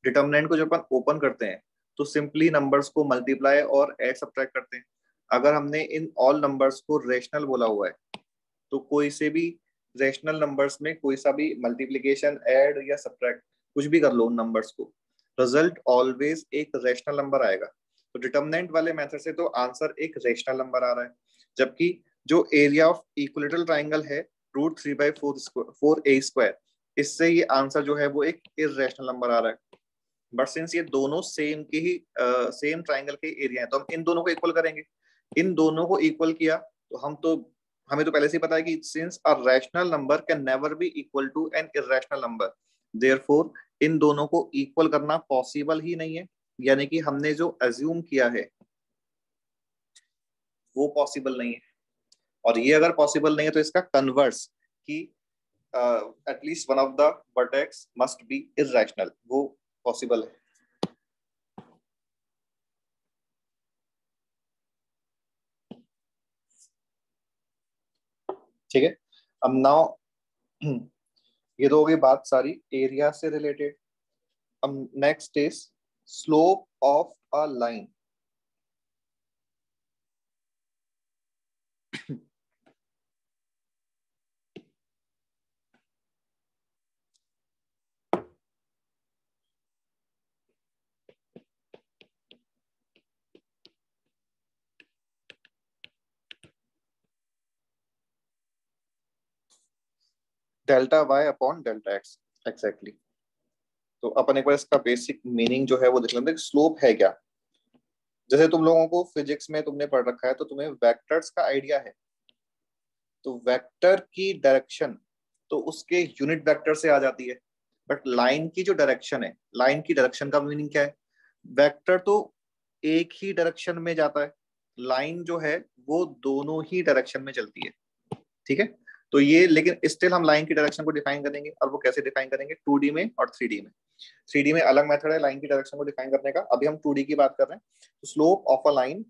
A: डिटरमिनेंट को जब अपन ओपन करते हैं तो सिंपली नंबर्स को मल्टीप्लाई और ऐड सब्ट्रैक्ट करते हैं। अगर हमने इन ऑल नंबर्स को रेशनल बोला हुआ है तो कोई से भी रेशनल नंबर्स में कोई सा भी मल्टीप्लिकेशन, ऐड या सब्ट्रैक्ट कुछ भी कर लो उन नंबर्स को, रिजल्ट ऑलवेज एक रेशनल नंबर आएगा। तो डिटर्मिनेंट वाले मेथड से तो आंसर एक रेशनल नंबर आ रहा है, जबकि जो एरिया ऑफ इक्विलेटरल ट्राइंगल है √3/4 इससे ये आंसर जो है वो एक इर्रेशनल नंबर आ रहा है। बट सिंस ये दोनों सेम के ही सेम ट्राइंगल के एरिया है तो हम इन दोनों को इक्वल करेंगे। इन दोनों को इक्वल किया तो हमें तो पहले से ही पता है कि since a rational number can never be equal to an irrational number, therefore इन दोनों को इक्वल करना पॉसिबल ही नहीं है, यानी कि हमने जो अज्यूम किया है वो पॉसिबल नहीं है। और ये अगर पॉसिबल नहीं है तो इसका कन्वर्स कि at least one of the vertex must be irrational, वो पॉसिबल है। ठीक है, अब नाउ ये तो हो गई बात सारी एरिया से रिलेटेड। अब next is slope of a line. Delta y upon delta x exactly. तो अपन एक बार इसका बेसिक मीनिंग जो है वो देख लेते हैं, स्लोप है क्या। जैसे तुम लोगों को फिजिक्स में तुमने पढ़ रखा है तो तुम्हें वेक्टर्स का आइडिया है, तो वेक्टर की डायरेक्शन तो उसके यूनिट वेक्टर से आ जाती है। बट लाइन की जो डायरेक्शन है, लाइन की डायरेक्शन का मीनिंग क्या है, वेक्टर तो एक ही डायरेक्शन में जाता है, लाइन जो है वो दोनों ही डायरेक्शन में चलती है। ठीक है, तो ये लेकिन स्टिल हम लाइन की डायरेक्शन को डिफाइन करेंगे, और वो कैसे डिफाइन करेंगे 2D में और 3D में। 3D में अलग मेथड है लाइन की डायरेक्शन को डिफाइन करने का, अभी हम 2D की बात कर रहे हैं। तो स्लोप ऑफ अ लाइन,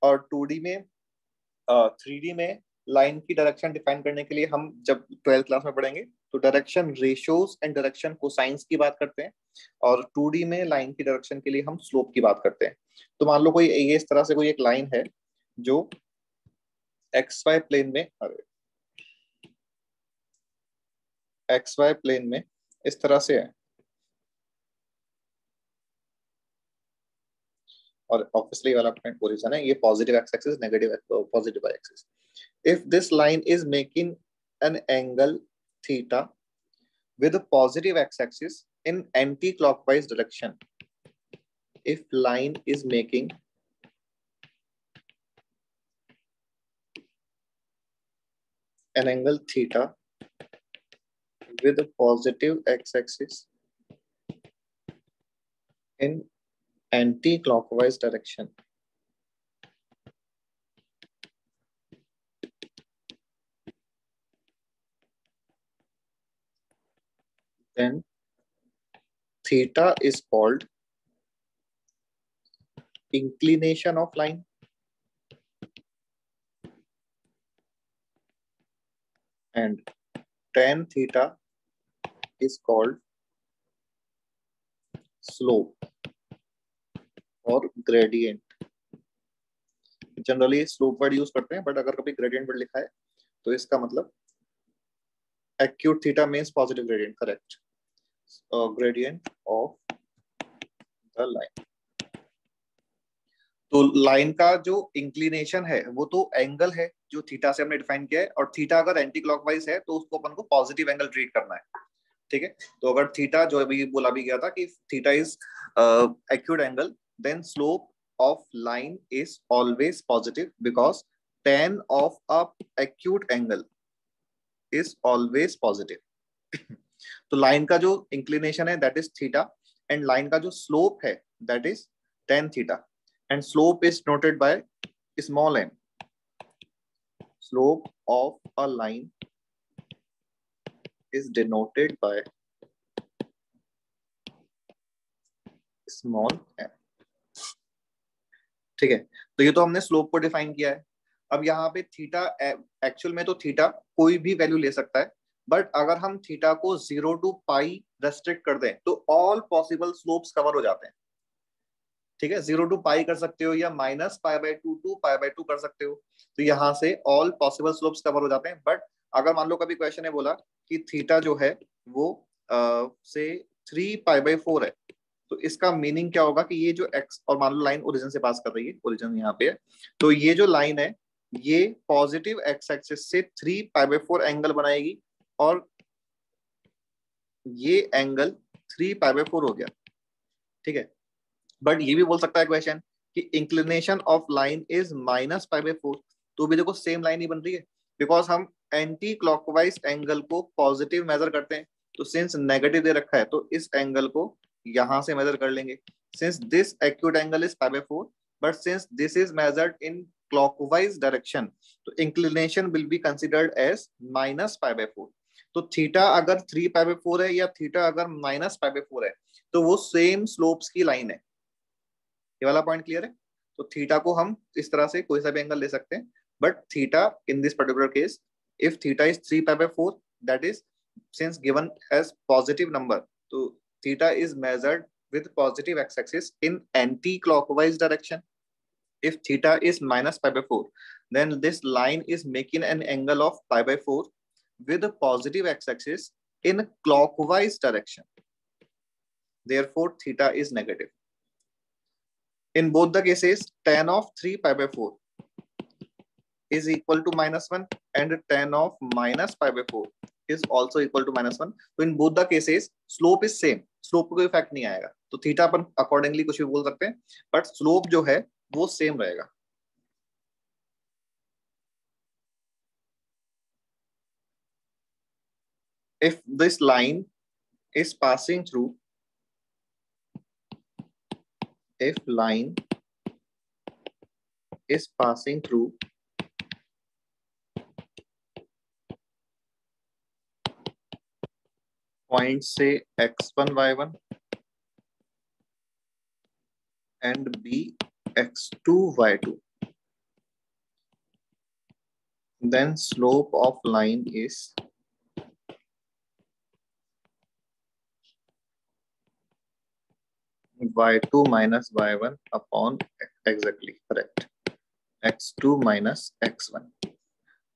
A: और 2D में 3D में लाइन की डायरेक्शन डिफाइन करने के लिए हम जब 12th क्लास में पढ़ेंगे तो direction ratios and direction cosines की बात करते हैं, और 2D में लाइन की डायरेक्शन के लिए हम स्लोप की बात करते हैं। तो मान लो कोई ये इस तरह से कोई एक लाइन है जो XY प्लेन में, XY प्लेन में इस तरह से है, और ऑब्वियसली वाला पॉइंट पोजीशन है, ये positive x axis, negative positive y axis. If this line is making an angle theta with a positive x-axis in anti-clockwise direction, if line is making an angle theta with a positive x-axis in anti-clockwise direction, then theta is called inclination of line, and tan theta is called slope और gradient। Generally slope word use करते हैं, but अगर कभी gradient word लिखा है तो इसका मतलब acute theta means positive gradient, correct, gradient of the line। तो लाइन का जो इंक्लिनेशन है वो तो एंगल है जो थीटा से हमने डिफाइन किया है, और थीटा अगर एंटी क्लॉकवाइज है तो उसको अपन को पॉजिटिव एंगल ट्रीट करना है। ठीक है, तो अगर थीटा जो अभी बोला भी गया था कि theta is acute angle, then slope of line is always positive because tan of a acute angle is always positive. तो लाइन का जो इंक्लिनेशन है that is theta, and line का जो स्लोप है that is tan theta, and slope is noted by small m। Slope of a line is denoted by small m। ठीक है, तो ये तो हमने स्लोप को डिफाइन किया है। अब यहाँ पे थीटा, एक्चुअल में तो थीटा कोई भी वैल्यू ले सकता है, बट अगर हम थीटा को 0 to पाई रेस्ट्रिक्ट कर दें तो ऑल पॉसिबल स्लोप्स कवर हो जाते हैं। ठीक है, 0 to पाई कर सकते हो या -π/2 to π/2 कर सकते हो, तो यहाँ से ऑल पॉसिबल स्लोप्स कवर हो जाते हैं। बट अगर मान लो कभी क्वेश्चन है बोला कि थीटा जो है वो से 3π/4 है, तो इसका मीनिंग क्या होगा कि ये जो x, और मान लो लाइन ओरिजिन से पास कर रही है, ओरिजिन यहाँ पे है, तो ये जो लाइन है ये पॉजिटिव x एक्सिस से 3π/4 एंगल बनाएगी, और ये एंगल 3π/4 हो गया, ठीक है। बट ये भी बोल सकता है क्वेश्चन कि इंक्लिनेशन ऑफ लाइन इज -π/4, तो भी देखो सेम लाइन ही बन रही है, बिकॉज हम एंटी क्लॉकवाइज एंगल को पॉजिटिव मेजर करते हैं, तो सिंस नेगेटिव दे रखा है तो इस एंगल को यहां से मेजर कर लेंगे, since this acute angle is π/4, but since this is measured in clockwise direction, तो inclination will be considered as -π/4। तो थीटा अगर 3π/4 है या थीटा अगर -π/4 है, तो वो सेम स्लोप्स की लाइन है। ये वाला पॉइंट क्लियर है? तो थीटा को हम इस तरह से कोई सा भी एंगल ले सकते हैं, but theta in this particular case, if theta is 3π/4, that is since given as positive number, so theta is measured with positive x-axis in anti-clockwise direction. If theta is -π/4, then this line is making an angle of π/4 with a positive x-axis in clockwise direction. Therefore, theta is negative. In both the cases, tan of 3π/4 is equal to -1 and tan of -π/4 is also equal to -1. तो in both the cases slope is same, slope को कोई effect नहीं आएगा, तो theta अपन accordingly कुछ भी बोल सकते हैं, बट स्लोप जो है वो सेम रहेगा। If this line is passing through, if line is passing through point say x1 y1 and b x2 y2, then slope of line is y2 minus y1 upon exactly correct x2 minus x1.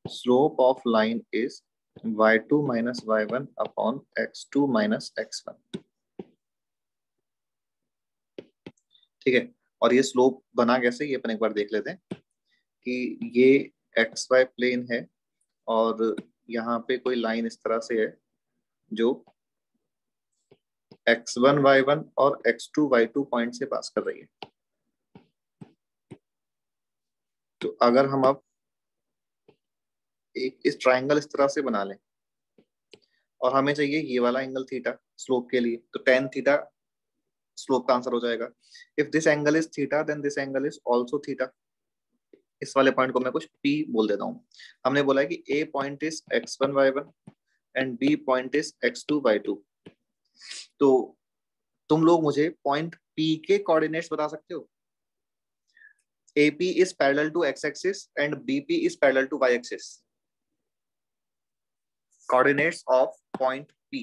A: Slope of line is y2 minus y1 upon x2 minus x1. ठीक है, और ये slope बना कैसे, ये अपन एक बार देख लेते हैं कि ये एक्स वाई प्लेन है और यहाँ पे कोई लाइन इस तरह से है जो x1 y1 और x2 y2 पॉइंट से पास कर रही है। तो अगर हम अब एक इस ट्रायंगल इस तरह से बना लें और हमें चाहिए ये वाला एंगल थीटा स्लोप के लिए, तो tan थीटा स्लोप का आंसर हो जाएगा। If this angle is theta then this angle is also theta. इस वाले पॉइंट को मैं कुछ P बोल देता हूँ। हमने बोला है कि A point is x1 y1 and B point is x2 y2। तो तुम लोग मुझे पॉइंट P के कोऑर्डिनेट्स बता सकते हो? AP is parallel to x-axis and BP is parallel to y-axis. Coordinates of point P.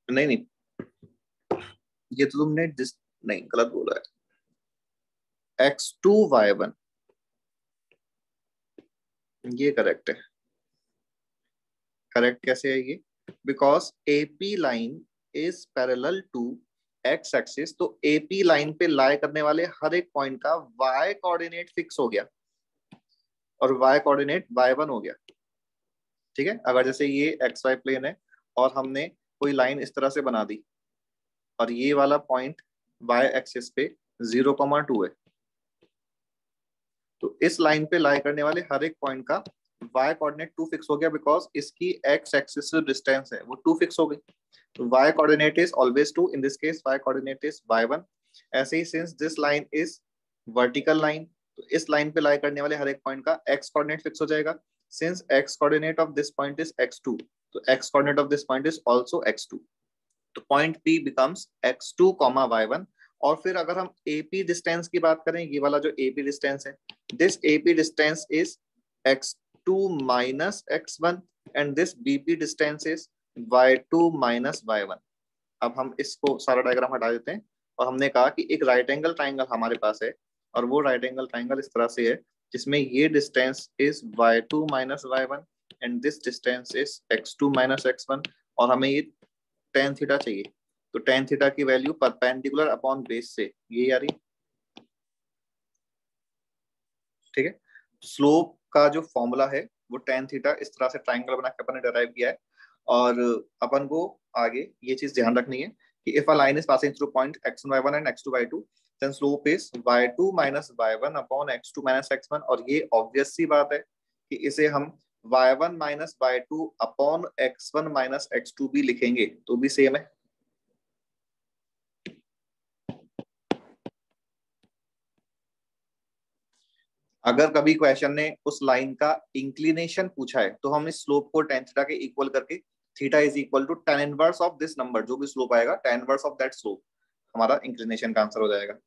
A: नहीं नहीं, ये तो तुमने नहीं गलत बोला है। x2 y1 ये करेक्ट है। करेक्ट कैसे है ये? Because AP line is parallel to x axis, तो AP लाइन पे लाई करने वाले हर एक पॉइंट का y कोऑर्डिनेट फिक्स हो गया और y कोऑर्डिनेट y1 हो गया। ठीक है, अगर जैसे ये xy प्लेन है और हमने कोई लाइन इस तरह से बना दी और ये वाला पॉइंट y एक्सिस पे 0,2 है, तो इस लाइन पे लाई करने वाले हर एक पॉइंट का y कोऑर्डिनेट 2 फिक्स हो गया, बिकॉज इसकी x एक्सिस से डिस्टेंस है वो 2 फिक्स हो गई। तो y coordinate is always 2, in this case y coordinate is y1। ऐसे ही since this line is vertical line, तो इस लाइन पे लाई करने वाले हर एक पॉइंट का x कोऑर्डिनेट फिक्स हो जाएगा। Since x coordinate of this point is x2, तो x coordinate of this point is also x2, तो point P becomes x2, y1। और फिर अगर हम AP डिस्टेंस की बात करें, ये वाला जो AP डिस्टेंस है, this AP distance is x2 minus x1 and this BP distance is y2 minus y1। अब हम इसको सारा डायग्राम हटा देते हैं और हमने कहा कि एक राइट एंगल ट्राइंगल हमारे पास है, और वो राइट एंगल ट्राइंगल इस तरह से है जिसमें ये distance is y2 minus y1 and this distance is x2 minus x1, और हमें ये tan थीटा चाहिए। तो tan थीटा की वैल्यू परपेंडिकुलर अपॉन बेस से ये आ रही, ठीक है। स्लोप का जो फॉर्मूला है वो tan थीटा इस तरह से ट्राइंगल बना के अपन ने डिराइव किया है, और अपन को आगे ये चीज ध्यान रखनी है कि if a line is passing through point x1 y1 and x2 y2 then slope is y2 minus y1 upon x2 minus x1, और ये ऑब्वियस सी बात है कि इसे हम y1 minus y2 upon x1 minus x2 भी लिखेंगे तो भी सेम है। अगर कभी क्वेश्चन ने उस लाइन का इंक्लिनेशन पूछा है तो हम इस स्लोप को tan थीटा के इक्वल करके theta is equal to tan inverse of this number, जो भी स्लोप आएगा tan inverse of that slope हमारा इंक्लिनेशन का आंसर हो जाएगा।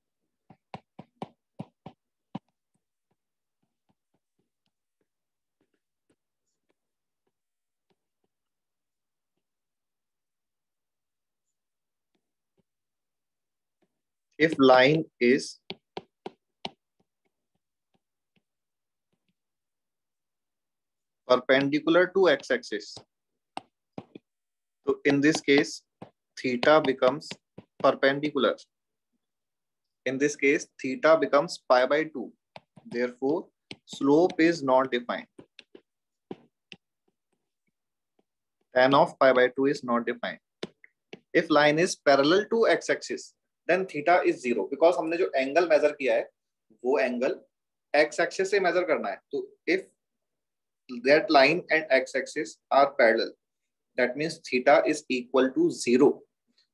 A: If line is perpendicular to x-axis, so in this case theta becomes perpendicular. In this case theta becomes pi by 2. Therefore slope is not defined. Tan of pi by 2 is not defined. If line is parallel to x-axis, then theta is 0, because हमने जो angle measure किया है वो angle x axis से major करना है। तो if that line and x axis are parallel, that means theta is equal to 0,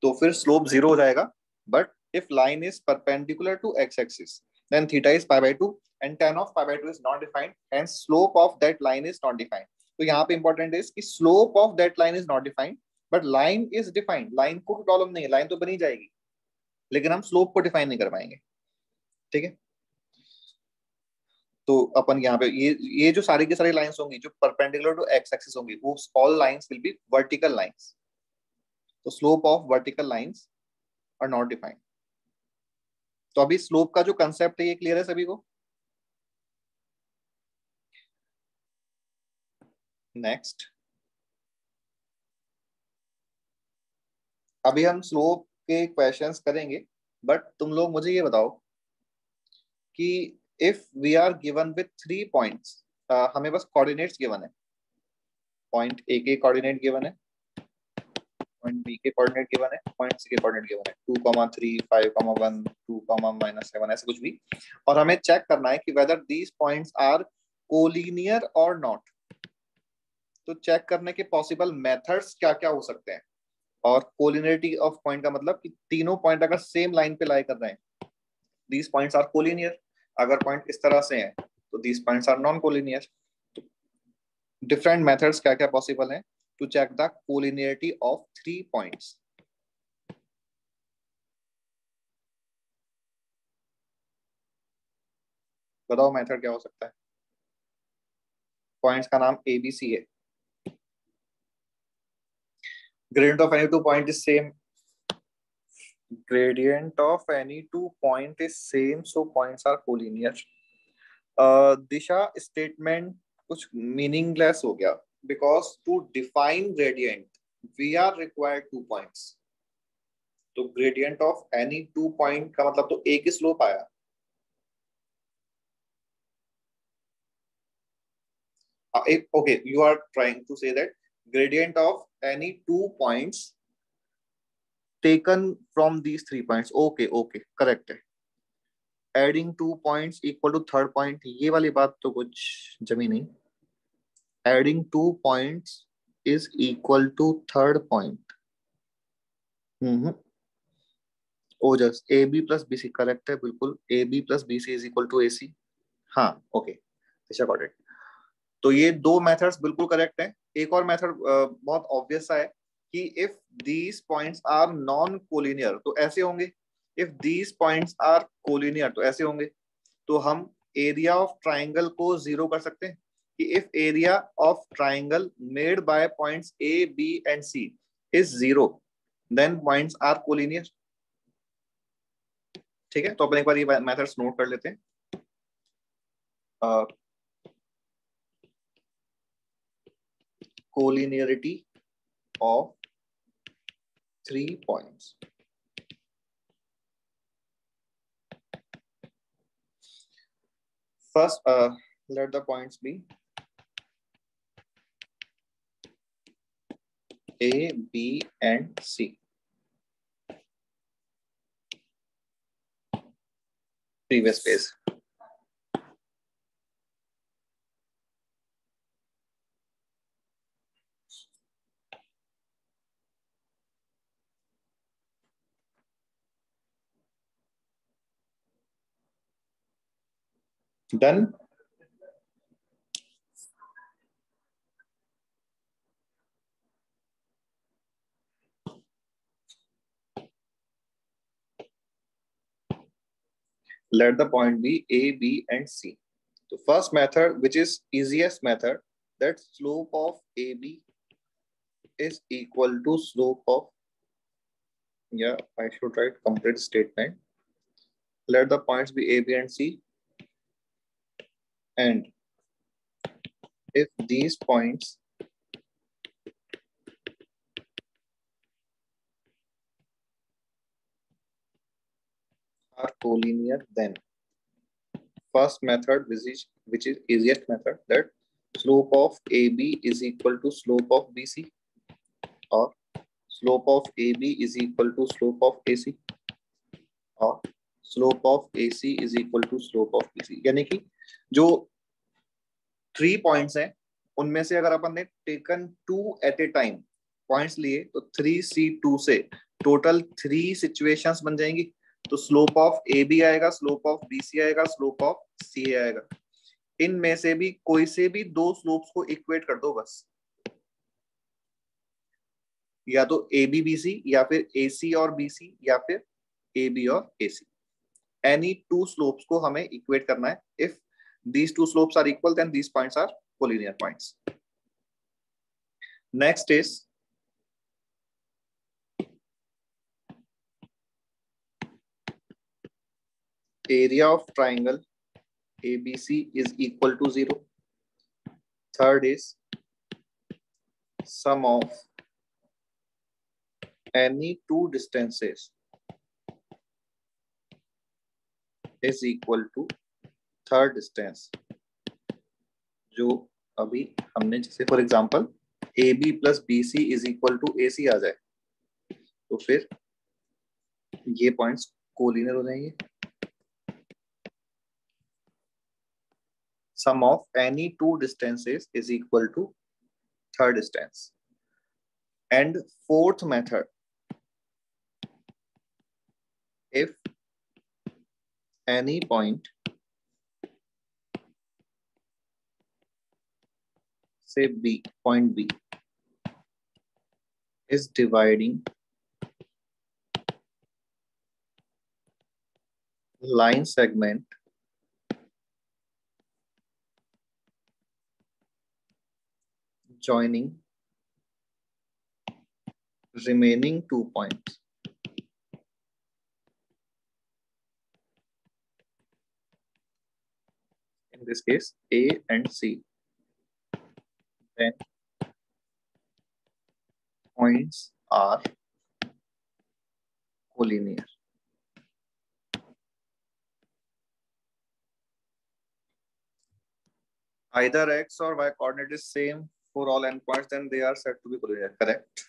A: तो फिर स्लोप 0 हो जाएगा। But if line is perpendicular to x axis, then theta is pi by 2 and tan of pi by 2 is not defined, hence slope of that line is not defined. तो यहाँ पे important है कि slope of that line is not defined but line is defined. Line को problem नहीं है, line तो बनी जाएगी, लेकिन हम स्लोप को डिफाइन नहीं कर पाएंगे, ठीक है। तो अपन यहाँ पे ये जो सारी की सारी लाइंस होंगी जो परपेंडिकुलर टू एक्स एक्सिस होंगी, वो all lines will be vertical lines. तो slope of vertical lines are not defined. तो अभी स्लोप का जो कंसेप्ट है ये क्लियर है सभी को? नेक्स्ट, अभी हम स्लोप के क्वेश्चंस करेंगे, बट तुम लोग मुझे ये बताओ कि if we are given with 3 points, हमें बस कोऑर्डिनेट्स गिवन है, पॉइंट ए के कोऑर्डिनेट गिवन है, पॉइंट बी के कोऑर्डिनेट गिवन है, पॉइंट सी के कोऑर्डिनेट गिवन है 2,3 5,1 2,-7 ऐसे कुछ भी, और हमें चेक करना है कि whether these points are collinear और नॉट। तो चेक करने के पॉसिबल मेथड्स क्या क्या हो सकते हैं, और कोलिनियरिटी ऑफ पॉइंट का मतलब कि तीनों पॉइंट अगर सेम लाइन पे लाई कर रहे हैं, दीज पॉइंट्स आर कोलिनियर। अगर पॉइंट इस तरह से हैं तो these points are non collinear. Different methods क्या क्या पॉसिबल हैं to check the collinearity of 3 points. बताओ मेथड क्या हो सकता है। पॉइंट्स का नाम ABC है। Gradient of any two point is same. Gradient of any two point is same, so points are collinear. Disha statement कुछ मीनिंगलेस हो गया, because to define gradient we are required 2 points. तो gradient of any 2 point का मतलब तो एक ही slope आया। Okay, you are trying to say that gradient of any 2 points taken from these 3 points. Okay, correct है। Adding 2 points equal to third point, ये वाली बात तो कुछ जमी नहीं। Adding 2 points is equal to third point. Ojas AB plus BC correct है, बिल्कुल AB plus BC is equal to AC। हाँ ओके, दिशा गॉट इट। तो ये 2 मेथड्स बिल्कुल करेक्ट हैं। एक और मेथड बहुत ऑब्वियस सा है कि if these points are non collinear तो ऐसे होंगे, if these points are collinear तो ऐसे होंगे। तो हम एरिया ऑफ ट्राइंगल को 0 कर सकते हैं कि if area of triangle made by points A, B and C is 0 then points are collinear. ठीक है, तो अपन एक बार ये मेथड्स नोट कर लेते हैं. Collinearity of 3 points. First, let the points be A, B, and C. Previous page. Done. Let the point be A, B, and C. The first method, which is easiest method, that slope of AB is equal to slope of, yeah, I should write complete statement. Let the points be A, B, and C. And if these points are collinear, then first method, which is easiest method, that slope of AB is equal to slope of BC, or slope of AB is equal to slope of AC, और slope of AC is equal to slope of BC. यानी कि जो 3 points हैं उनमें से अगर अपन ने taken 2 at a time points लिए तो 3C2 से टोटल 3 सिचुएशंस बन जाएंगी. तो स्लोप ऑफ AB आएगा, स्लोप ऑफ BC आएगा, स्लोप ऑफ CA आएगा. इनमें से भी कोई से भी 2 स्लोप्स को इक्वेट कर दो बस, या तो AB BC, या फिर AC और BC, या फिर AB और AC. Any 2 slopes को हमें इक्वेट करना है. If these 2 slopes are equal, then these points are collinear points. Next is area of triangle ABC is equal to 0. Third is sum of any 2 distances is equal to third distance. जो अभी हमने जैसे for example AB plus BC is equal to AC आ जाए तो फिर ये points collinear हो जाएंगे. Sum of any 2 distances is equal to third distance. And fourth method, if any point, say B, point B, is dividing line segment joining remaining 2 points. In this case, A and C. Then points are collinear. Either X or Y coordinate is same for all endpoints, then they are said to be collinear. Correct.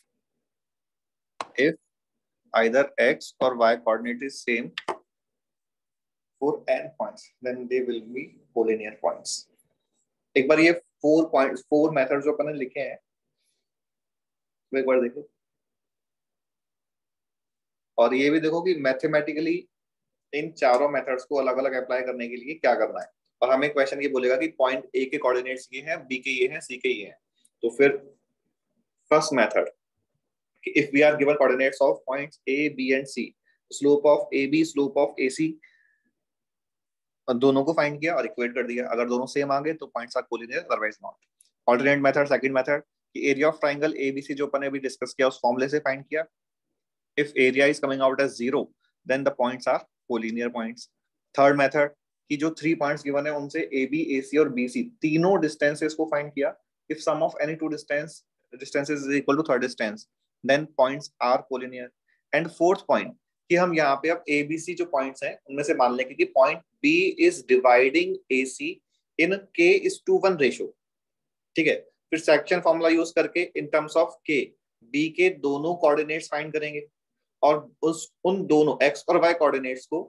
A: If either X or Y coordinate is same for n points, then they will be collinear points. एक बार ये 4 methods जो अपन ने लिखे हैं वो एक बार देखो, और ये भी देखो कि मैथमेटिकली इन चारों मेथड्स को अलग अलग अप्लाई करने के लिए क्या करना है. और हमें क्वेश्चन ये बोलेगा कि पॉइंट A के कोऑर्डिनेट्स ये हैं, B के ये हैं, C के ये हैं. तो फिर first method, if we are given coordinates of points A, B and C, slope of AB, slope of AC, दोनों को फाइंड किया और इक्वेट कर दिया. अगर दोनों सेम आ गए तो points are collinear, otherwise not. Alternate method, second method, कि एरिया ऑफ ट्रायंगल ABC जो अपन ने अभी डिस्कस किया उस फॉर्मूले से फाइंड किया. If area is coming out as 0, then the points are collinear points. Third method कि जो 3 पॉइंट्स गिवन है उनसे ए बी ए सी और बी सी तीनों डिस्टेंसेस को फाइंड किया। If sum of any two distances is equal to third distance then points are collinear. And fourth point कि हम यहाँ पे अब ए बी सी जो पॉइंट्स हैं उनमें से मान लेंगे कि point B is dividing A C in k:1 ratio. ठीक है, फिर सेक्शन फॉर्मूला यूज करके in terms of k B के दोनों कोऑर्डिनेट्स फाइंड करेंगे और उन दोनों x और y कोऑर्डिनेट्स को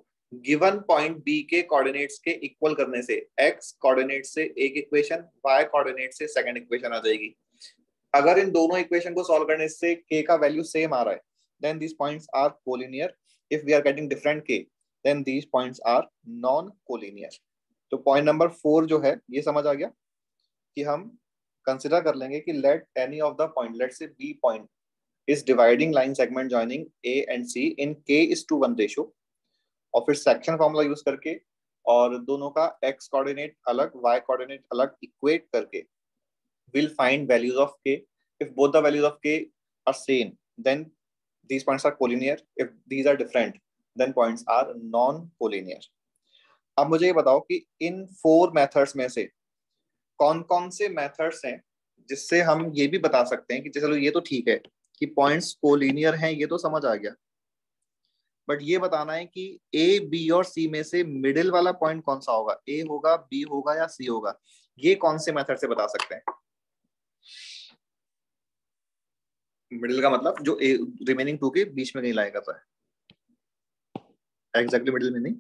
A: गिवन पॉइंट बी के कोऑर्डिनेट्स के इक्वल करने से x कोऑर्डिनेट से एक इक्वेशन, y कोऑर्डिनेट से सेकंड इक्वेशन आ जाएगी। अगर इन दोनों इक्वेशन को सॉल्व करने से k का वैल्यू सेम आ रहा है then these points are collinear. If we are getting different k then these points are non collinear. तो पॉइंट नंबर 4 जो है ये समझ आ गया कि हम कंसिडर कर लेंगे कि let any of the point, let say B point is dividing line segment joining A and C in k:1 ratio और फिर सेक्शन फॉर्मूला यूज करके और दोनों का x कोऑर्डिनेट अलग y कोऑर्डिनेट अलग इक्वेट करके we'll find values of k. If both the values of k are same then these points are collinear. If these are different then points are non-collinear. अब मुझे ये बताओ कि इन 4 methods में से कौन कौन से मेथड्स हैं जिससे हम ये भी बता सकते हैं कि चलो ये तो ठीक है कि पॉइंट्स कोलिनियर हैं, ये तो समझ आ गया, बट ये बताना है कि ए बी और सी में से मिडिल वाला पॉइंट कौन सा होगा, ए होगा, बी होगा या सी होगा। ये कौन से मेथड से बता सकते हैं? मिडिल का मतलब जो ए रिमेनिंग 2 के बीच में कहीं लाया करता है, एग्जैक्टली मिडिल में नहीं।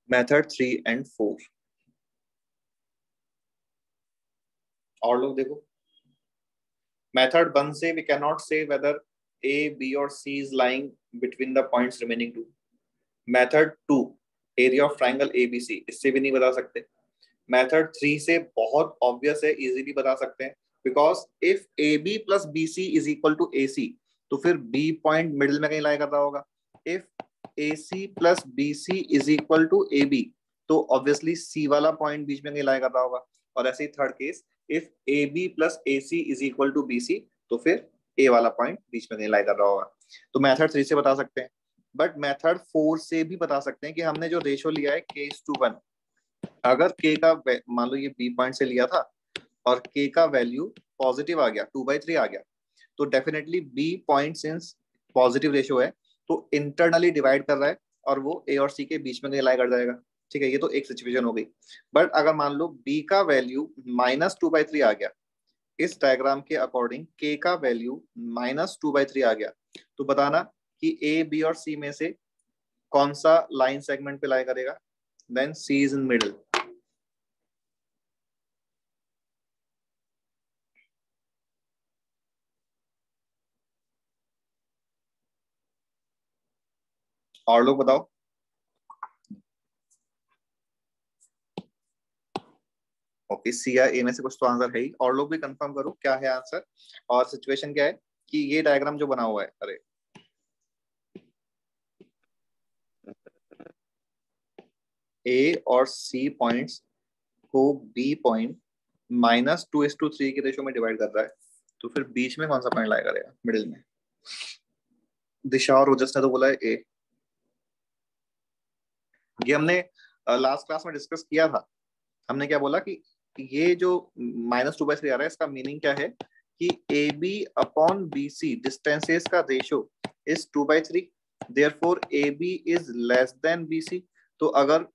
A: मेथड 3 and 4 और लोग देखो, मेथड 1 से we can not say whether A B और C is lying between the points remaining 2। Method 2 area of triangle A B C, इससे भी नहीं बता सकते। मेथड 3 से बहुत ऑब्वियस है, इजीली बता सकते हैं, because if A B plus B C is equal to A C तो फिर बी पॉइंट मिडिल में कहीं लाया करता होगा। If A C plus B C is equal to A B तो ऑब्वियसली सी वाला पॉइंट बीच में कहीं लाया करता होगा। और ऐसे ही third case, if A B plus A C is equal to B C तो फिर ए वाला पॉइंट बीच में कहीं लाया कर रहा होगा। तो मेथड 3 से बता सकते हैं, बट मेथड 4 से भी बता सकते हैं कि हमने जो रेशो लिया है k:1, अगर k का मान लो ये b पॉइंट से लिया था और k का वैल्यू पॉजिटिव आ गया, 2/3 आ गया, तो definitely b point since positive ratio है तो इंटरनली डिवाइड कर रहा है और वो a और c के बीच में लाई कर जाएगा। ठीक है, ये तो एक सिचुएशन हो गई। बट अगर मान लो b का वैल्यू -2/3 आ गया, इस डायग्राम के अकॉर्डिंग k का वैल्यू -2/3 आ गया, तो बताना कि a b और c में से कौन सा लाइन सेगमेंट पे लाई करेगा। Then c is in middle. और लोग बताओ। ओके, सी या ए में से कुछ तो आंसर है ही। और लोग भी कंफर्म करो क्या है आंसर और सिचुएशन क्या है कि ये डायग्राम जो बना हुआ है, अरे ए और सी पॉइंट्स को बी पॉइंट -2:3 के रेशो में डिवाइड कर रहा है, तो फिर बीच में कौन सा पॉइंट लाया करेगा मिडिल में? दिशा और ओजस ने तो बोला है ए। ये हमने लास्ट क्लास में डिस्कस किया था। हमने क्या बोला कि ये जो -2/3 आ रहा है इसका मीनिंग क्या है कि A B upon B C distances का ratio is 2/3, therefore A B is less than B C. तो अगर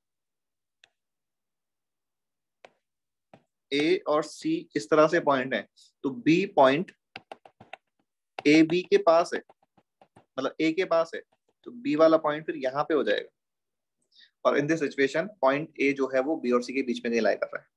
A: ए और सी इस तरह से पॉइंट है तो बी पॉइंट ए बी के पास है, मतलब ए के पास है, तो बी वाला पॉइंट फिर यहाँ पे हो जाएगा। और in this situation point A जो है वो बी और सी के बीच में नहीं लाई कर रहा है।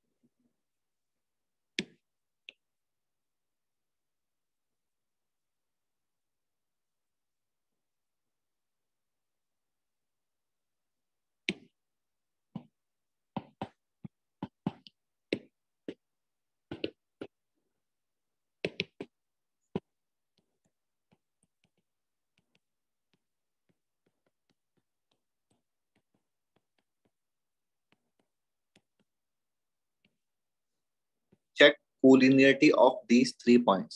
A: Check collinearity of these 3 points.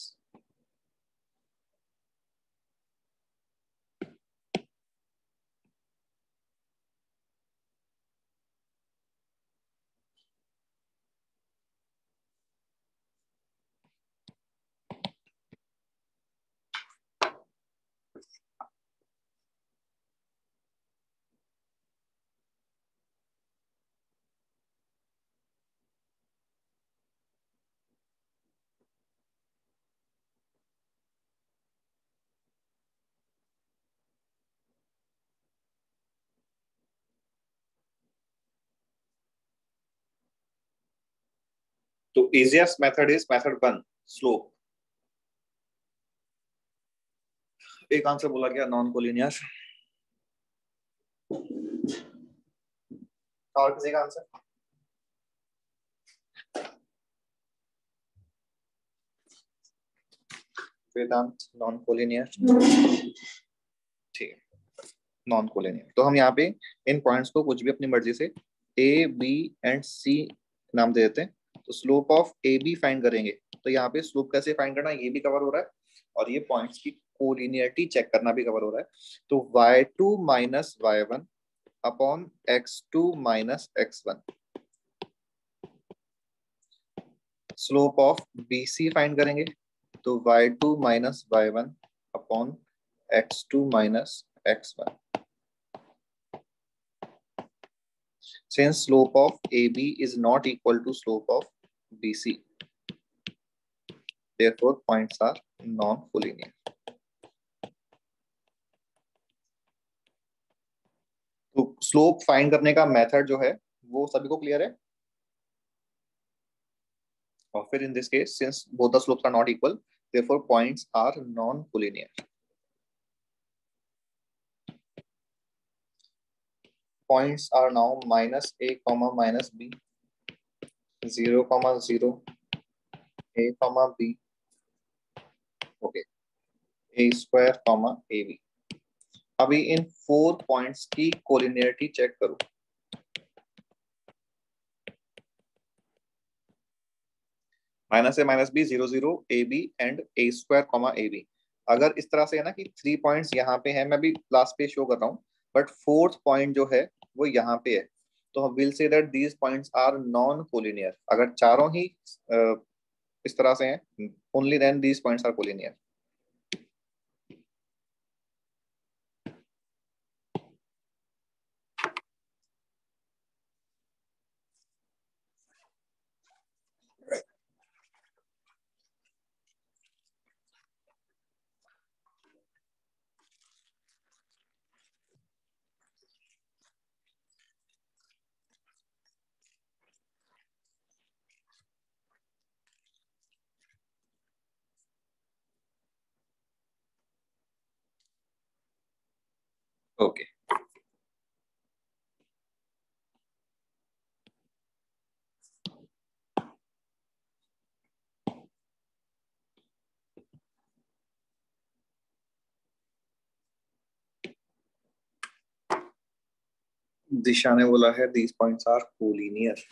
A: तो easiest method is method 1, slope. एक आंसर बोला गया नॉन कोलिनियर। और किसी का आंसर? वेदांत नॉन कोलिनियर, ठीक है, नॉन कोलिनियर। तो हम यहाँ पे इन पॉइंट्स को कुछ भी अपनी मर्जी से ए बी एंड सी नाम दे देते हैं। तो slope of A B find करेंगे, तो यहाँ पे स्लोप कैसे फाइंड करना ये भी कवर हो रहा है, और ये पॉइंट्स की कोलिनियरिटी चेक करना भी कवर हो रहा है। तो y2 minus y1 upon x2 minus x1, slope of BC find करेंगे, तो y2 minus y1 upon x2 minus x1। Since slope of AB is not equal to slope of BC, therefore points are non-collinear. तो slope find करने का method जो है वो सभी को क्लियर है। और फिर in this case since both the slopes are not equal, therefore points are non-collinear. Points are now minus a comma minus b, 0 comma 0, a comma b, okay, a square comma ab। अभी इन 4 पॉइंट्स की collinearity check करो। Minus a minus b 0 0 a b and a square comma a b. अगर इस तरह से है ना कि 3 पॉइंट्स यहाँ पे हैं, मैं भी लास्ट पे शो कर रहा हूँ, बट 4th पॉइंट जो है वो यहाँ पे है, तो हम will say that these points are non collinear. अगर चारों ही इस तरह से हैं, only then these points are collinear. Okay, Disha ने बोला है दीज पॉइंट्स आर कोलिनियर।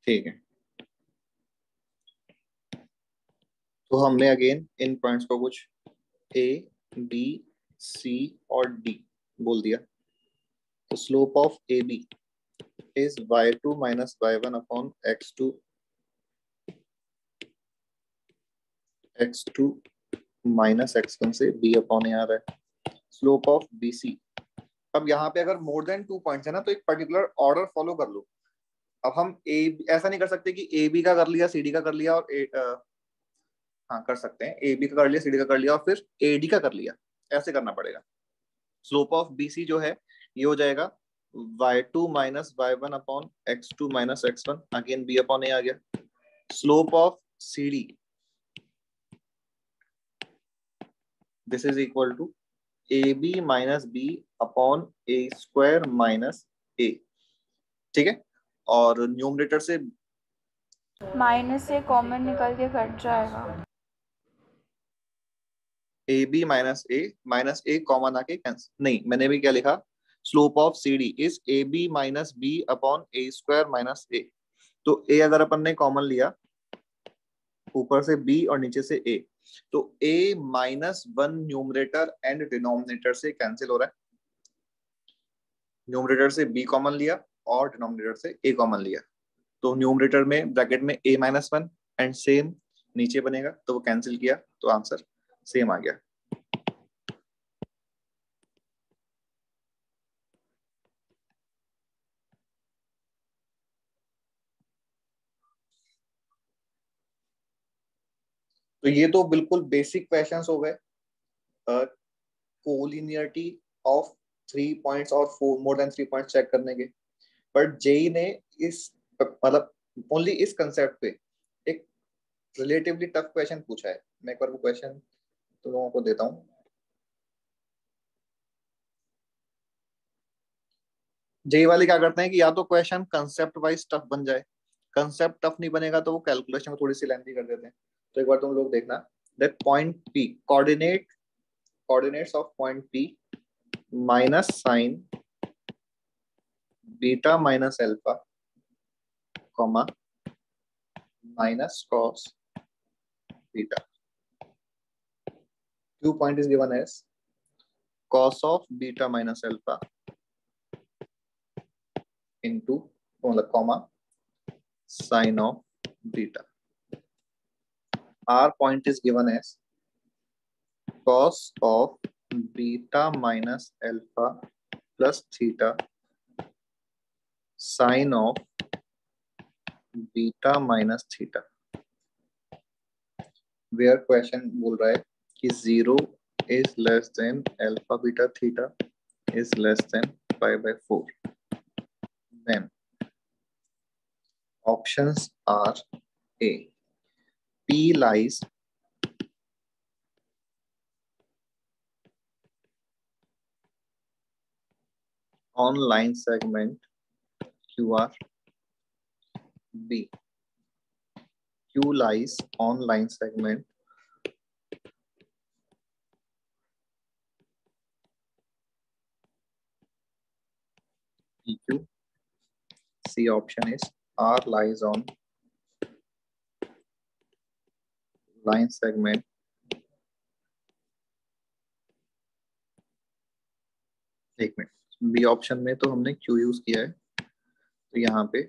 A: ठीक है, तो हमने अगेन इन पॉइंट्स को कुछ ए बी सी और डी बोल दिया। तो slope of A B is y2 minus y1 upon x2 minus x1 से b अपॉन आ रहा है। स्लोप ऑफ BC, अब यहाँ पे अगर मोर देन 2 पॉइंट्स है ना, तो एक पर्टिकुलर ऑर्डर फॉलो कर लो। अब हम ऐसा नहीं कर सकते कि AB का कर लिया, CD का कर लिया और हाँ कर सकते हैं, AB का कर लिया, CD का कर लिया और फिर AD का कर लिया, ऐसे करना पड़ेगा। स्लोप ऑफ BC जो है ये हो जाएगा y2 minus y1 upon x2 minus x1, again b upon a आ गया। Slope of CD, this is equal to AB minus b upon a square minus a, ठीक है। और न्यूमरेटर से
C: माइनस से कॉमन निकल के कट जाएगा।
A: AB माइनस a कॉमन आके कैंसिल, नहीं मैंने भी क्या लिखा, slope of CD is AB minus b upon a square minus a। तो a अगर अपन ने कॉमन लिया, ऊपर से b और नीचे से a, तो a minus 1 numerator and denominator से कैंसिल हो रहा है। न्यूमरेटर से b कॉमन लिया और डिनोमिनेटर से a कॉमन लिया, तो न्यूमरेटर में ब्रैकेट में a माइनस 1 एंड सेम नीचे बनेगा, तो वो कैंसिल किया तो आंसर सेम आ गया। तो ये तो बिल्कुल बेसिक क्वेश्चंस हो गए, कोलिनियरिटी ऑफ 3 पॉइंट्स और 4 मोर देन 3 पॉइंट्स चेक करने के। बट जेई ने इस मतलब ओनली इस कंसेप्ट पे एक रिलेटिवली टफ क्वेश्चन पूछा है। मैं एक बार वो क्वेश्चन तुम लोगों को देता हूँ। जेई वाले क्या करते हैं कि या तो क्वेश्चन कंसेप्ट वाइज टफ बन जाए, कंसेप्ट टफ नहीं बनेगा तो वो कैलकुलेशन को थोड़ी सी लेंथी कर देते हैं। तो एक बार तुम लोग देखना, that point P, coordinates of point P minus sine beta minus alpha comma minus cos beta. Q point is given as cos of beta minus alpha into comma sin of beta. R point is given as cos of beta minus alpha plus theta sin of beta minus theta, where question बोल रहा है कि 0 is less than alpha beta theta is less than pi by 4. Then options are A, P lies on line segment QR. B, Q lies on line segment PQ. C option is R lies on line segment एक minute, B option में तो हमने Q use किया है, तो यहाँ पे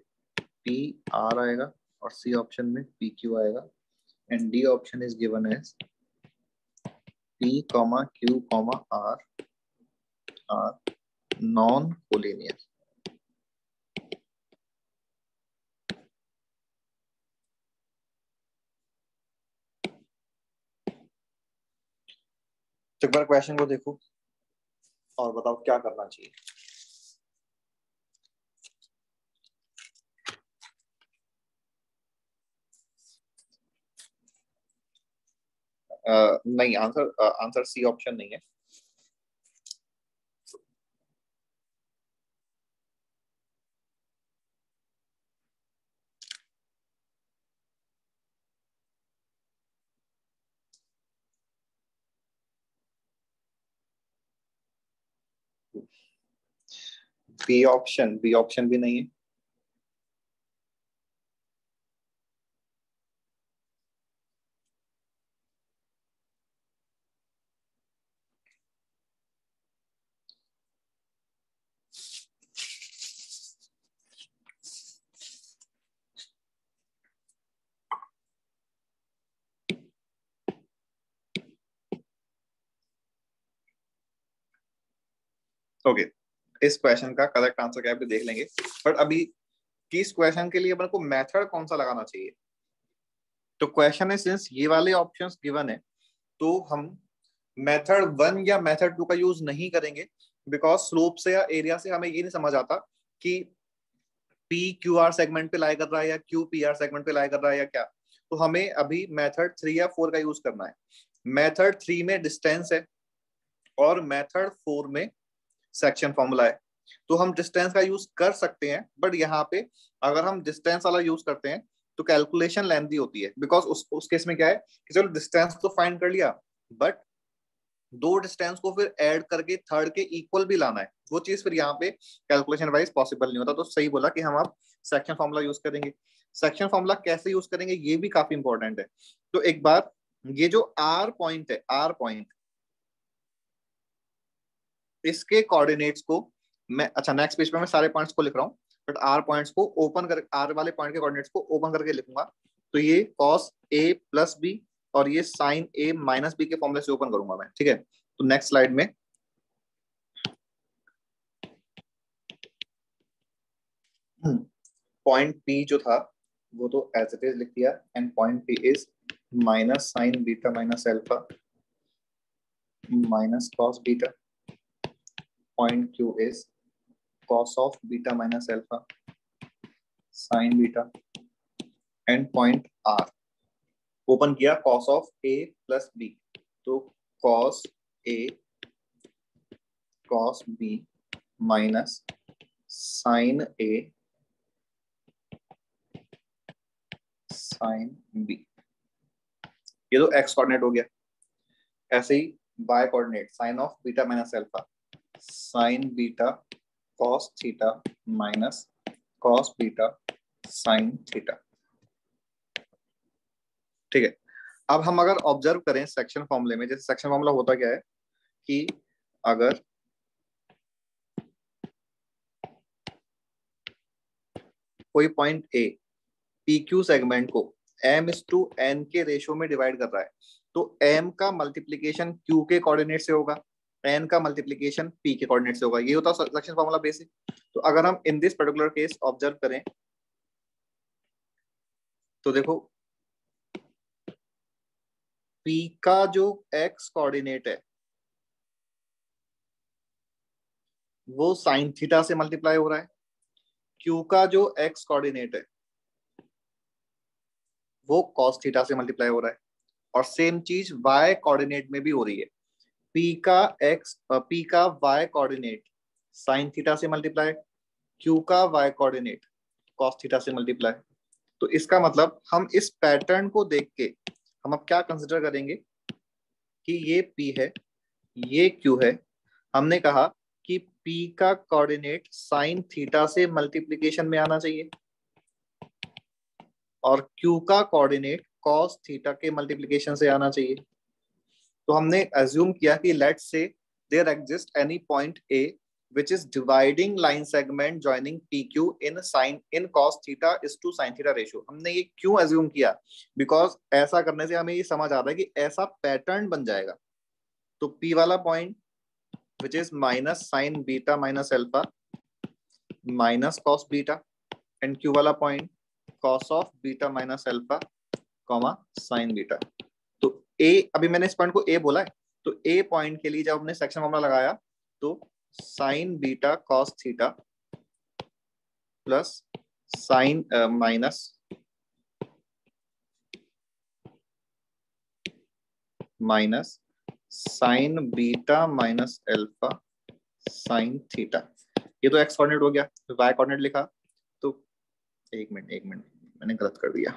A: P R आएगा और C ऑप्शन में PQ आएगा, and D option is given as P comma Q comma R are non collinear. तो एक बार क्वेश्चन को देखो और बताओ क्या करना चाहिए। नहीं, आंसर सी ऑप्शन नहीं है। बी ऑप्शन भी नहीं है। ओके, इस क्वेश्चन का करेक्ट आंसर क्या है देख लेंगे, बट अभी किस क्वेश्चन के लिए अपन को मेथड कौन सा लगाना चाहिए। तो क्वेश्चन है सिंस ये वाले ऑप्शंस गिवन है तो हम मेथड 1 या मेथड 2 का यूज नहीं करेंगे, बिकॉज स्लोप से या एरिया से हमें ये नहीं समझ आता कि पी क्यू आर सेगमेंट पे लाई कर रहा है या क्यू पी आर सेगमेंट पे लाई कर रहा है या क्या। तो हमें अभी मेथड 3 या 4 का यूज करना है। मेथड 3 में डिस्टेंस है और मेथड 4 में सेक्शन फॉर्मूला है, तो हम डिस्टेंस का यूज कर सकते हैं, बट यहाँ पे अगर हम डिस्टेंस वाला यूज करते हैं तो कैलकुलेशन लेंथी होती है, बिकॉज उस केस में क्या है कि चलो डिस्टेंस तो फाइंड कर लिया, बट दो डिस्टेंस को फिर ऐड करके थर्ड के इक्वल भी लाना है, वो चीज फिर यहाँ पे कैलकुलेशन वाइज पॉसिबल नहीं होता। तो सही बोला कि हम अब सेक्शन फॉर्मूला यूज करेंगे। सेक्शन फॉर्मूला कैसे यूज करेंगे ये भी काफी इंपॉर्टेंट है। तो एक बार ये जो आर पॉइंट है, आर पॉइंट, इसके कोऑर्डिनेट्स को मैं, अच्छा नेक्स्ट पेज पे मैं सारे पॉइंट्स को लिख रहा हूँ, बट आर पॉइंट्स को ओपन कर, आर वाले पॉइंट के कोऑर्डिनेट्स को ओपन करके लिखूंगा। तो ये कॉस ए प्लस बी और ये साइन ए माइनस बी के फॉर्मूले से ओपन करूंगा मैं, ठीक है। तो नेक्स्ट स्लाइड में पॉइंट पी जो था वो तो एज इट इज लिख दिया, and point P is minus sine beta minus alpha minus cos beta, point Q is cos of beta minus alpha sine beta, and point R open किया cos of A plus B, तो cos ए cos B minus sine ए sine B, ये तो x coordinate हो गया। ऐसे ही y coordinate sign of beta minus alpha sine beta cos theta minus cos beta sine theta. ठीक है, अब हम अगर ऑब्जर्व करें सेक्शन फॉर्मूले में, जैसे सेक्शन फॉर्मूला होता क्या है कि अगर कोई point A P Q segment को m/n के रेशियो में डिवाइड कर रहा है, तो m का मल्टीप्लीकेशन q के कोऑर्डिनेट से होगा, n का मल्टीप्लीकेशन p के कोऑर्डिनेट से होगा। ये होता है सेक्शन फॉर्मूला बेसिक। तो अगर हम इन दिस पर्टिकुलर केस ऑब्जर्व करें तो देखो p का जो x कोऑर्डिनेट है वो साइन थीटा से मल्टीप्लाई हो रहा है, q का जो x कोऑर्डिनेट है वो कॉस थीटा से मल्टीप्लाई हो रहा है, और सेम चीज y कोऑर्डिनेट में भी हो रही है। p का y कोऑर्डिनेट साइन थीटा से मल्टीप्लाई, q का y कोऑर्डिनेट कॉस थीटा से मल्टीप्लाई। तो इसका मतलब हम इस पैटर्न को देख के हम अब क्या कंसिडर करेंगे कि ये p है, ये q है। हमने कहा कि p का कोऑर्डिनेट साइन थीटा से मल्टीप्लिकेशन में आना चाहिए और q का कोऑर्डिनेट कॉस थीटा के मल्टीप्लिकेशन से आना चाहिए। तो हमने एज्यूम किया कि let's say there exist any point a which is dividing line segment joining PQ in cos theta is to sin theta ratio। हमने ये क्यों एज्यूम किया, बिकॉज ऐसा करने से हमें ये समझ आ रहा है कि ऐसा पैटर्न बन जाएगा। तो P वाला point which is minus sin beta minus alpha minus cos beta and Q वाला point cos of beta minus alpha comma sin beta। तो A, अभी मैंने इस पॉइंट को A बोला है, तो A पॉइंट के लिए जब हमने सेक्शन फॉर्मूला लगाया तो sign beta cos theta plus sign minus minus sine beta minus alpha sine theta, ये तो एक्स कोऑर्डिनेट हो गया। तो वाई कोऑर्डिनेट लिखा तो एक मिनट मैंने गलत कर दिया,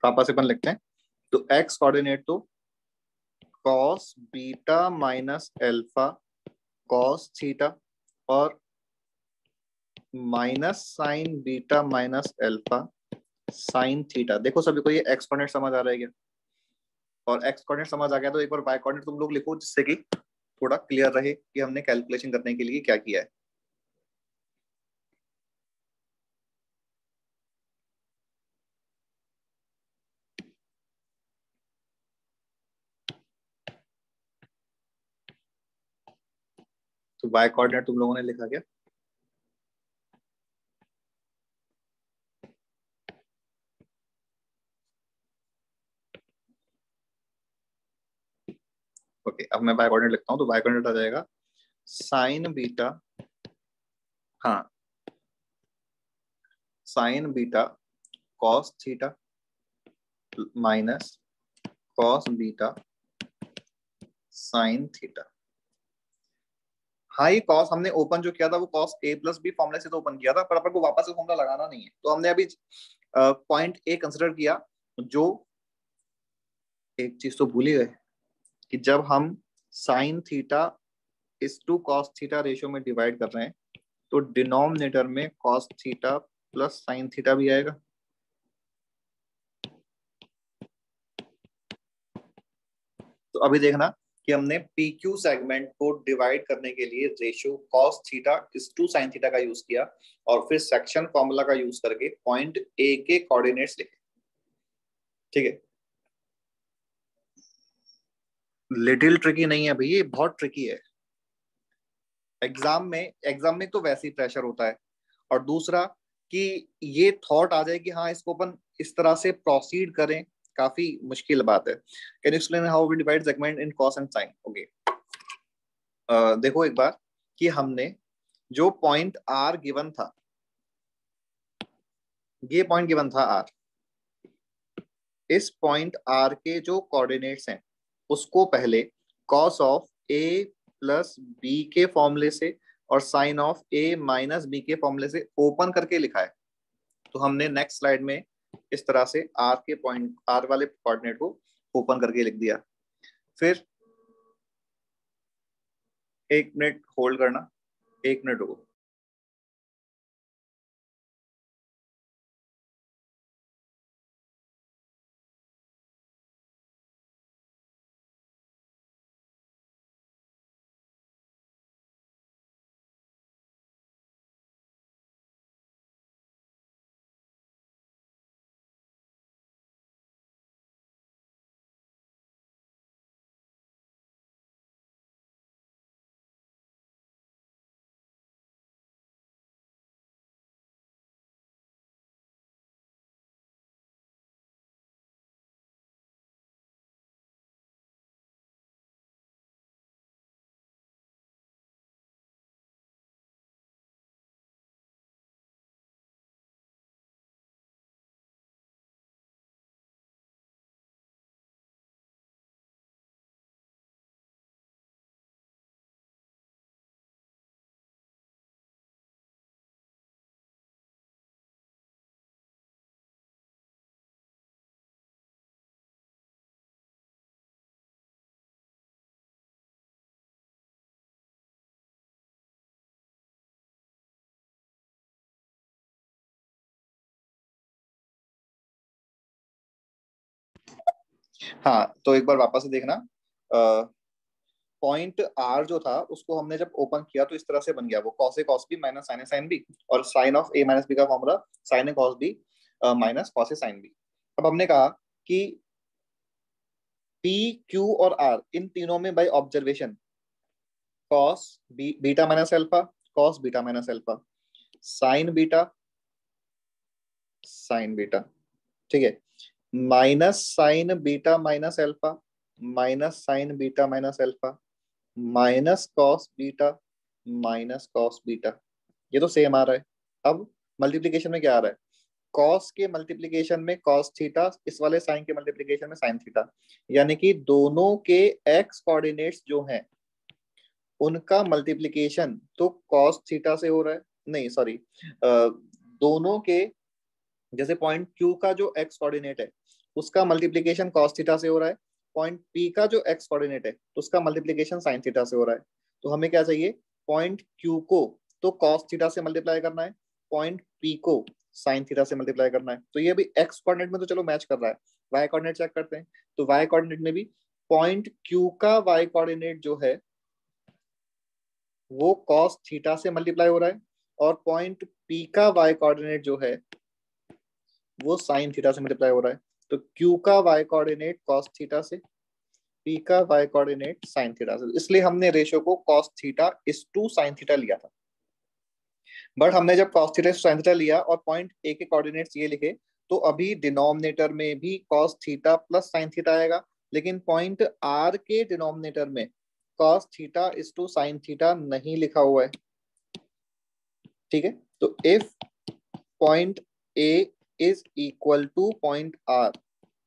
A: पापा से अपन लिखते हैं। तो एक्स कोऑर्डिनेट तो cos beta minus alpha cos theta और minus sine beta minus alpha sine theta. देखो सभी को ये एक्स कोऑर्डिनेट समझ आ रहा है क्या? और एक्स कोऑर्डिनेट समझ आ गया तो एक बार वाई कोऑर्डिनेट तुम लोग लिखो, जिससे कि थोड़ा क्लियर रहे कि हमने कैलकुलेशन करने के लिए क्या किया है। तो वाई कोऑर्डिनेट तुम लोगों ने लिखा क्या? ओके, अब मैं वाई कोऑर्डिनेट लिखता हूँ। तो वाई कोऑर्डिनेट आ जाएगा साइन बीटा, हाँ sign beta cos theta minus cos beta sine theta. हाँ, ये कॉस हमने ओपन जो किया था वो कॉस ए प्लस बी फॉर्मूले से तो ओपन किया था, पर अपन को वापस से फॉर्मूला लगाना नहीं है। तो हमने अभी पॉइंट ए कंसिडर किया, जो एक चीज तो भूल ही गए कि जब हम sine theta is to cos theta ratio में डिवाइड कर रहे हैं तो डिनोमिनेटर में cos theta plus sine theta भी आएगा। तो अभी देखना कि हमने PQ सेगमेंट को डिवाइड करने के लिए ratio cos theta is to sine theta का यूज किया और फिर सेक्शन फॉर्मूला का यूज करके पॉइंट ए के कोऑर्डिनेट्स लिखे। ठीक है, लिटिल ट्रिकी नहीं है भाई, ये बहुत ट्रिकी है। एग्जाम में तो वैसे ही प्रेशर होता है, और दूसरा कि ये थॉट आ जाए कि हाँ इसको अपन इस तरह से प्रोसीड करें, काफी मुश्किल बात है। Can you explain how we divide segment in cos and sine? Okay, देखो एक बार कि हमने जो पॉइंट आर गिवन था, ये पॉइंट गिवन था आर, इस पॉइंट आर के जो कोऑर्डिनेट्स हैं उसको पहले cos of A plus b के फॉर्मूले से और sine of a minus b के फॉर्मूले से ओपन करके लिखा है। तो हमने नेक्स्ट स्लाइड में इस तरह से आर के पॉइंट, आर वाले कोऑर्डिनेट को ओपन करके लिख दिया। फिर 1 मिनट होल्ड करना, 1 मिनट रुको। हाँ, तो एक बार वापस से देखना। पॉइंट आर जो था उसको हमने जब ओपन किया तो इस तरह से बन गया, वो कॉस ए कॉस बी माइनस साइन ए साइन बी, और sine of a minus b का formula sine a cos B minus cos a sine b. अब हमने कहा कि पी क्यू और आर इन तीनों में by observation cos beta minus alpha, cos beta minus alpha, sine beta, sine beta, ठीक है, minus sine beta minus alpha, minus sine beta minus alpha, minus cos beta minus cos beta. ये तो same आ रहा है। अब multiplication में क्या आ रहा है? कॉस के मल्टीप्लीकेशन में कॉस थीटा, इस वाले साइन के मल्टीप्लीकेशन में साइन थीटा, यानी कि दोनों के एक्स कोऑर्डिनेट्स जो हैं उनका मल्टीप्लीकेशन तो कॉस थीटा से हो रहा है, नहीं सॉरी, दोनों के, जैसे पॉइंट क्यू का जो एक्स कोऑर्डिनेट है उसका मल्टीप्लीकेशन कॉस थीटा से हो रहा है, पॉइंट पी का जो एक्स कोऑर्डिनेट है उसका मल्टीप्लीकेशन साइन थीटा से हो रहा है। तो हमें क्या चाहिए? पॉइंट क्यू को तो कॉस थीटा से मल्टीप्लाई करना है, पॉइंट पी को साइन थीटा से मल्टीप्लाई करना है। तो ये भी एक्स कोऑर्डिनेट में तो चलो मैच कर रहा है, वाई कोऑर्डिनेट चेक करते हैं। तो वाई कोऑर्डिनेट में भी पॉइंट क्यू का वाई कोऑर्डिनेट जो है वो कॉस थीटा से मल्टीप्लाई हो रहा है, और पॉइंट पी का वाई कोऑर्डिनेट जो है वो साइन थीटा से मल्टीप्लाई हो रहा है। तो क्यू का वाई कोऑर्डिनेट कॉस थीटा से, पी का वाई कोऑर्डिनेट साइन थीटा से, इसलिए हमने रेशियो को cos theta is to sine theta लिया था। बट हमने जब कॉस थीटा इस साइन थीटा लिया और पॉइंट ए के कोऑर्डिनेट्स ये लिखे, तो अभी डिनोमिनेटर में भी cos theta plus sine theta आएगा, लेकिन पॉइंट आर के डिनोमिनेटर में cos theta is to sine theta नहीं लिखा हुआ है। ठीक है, तो if point A is equal to point R,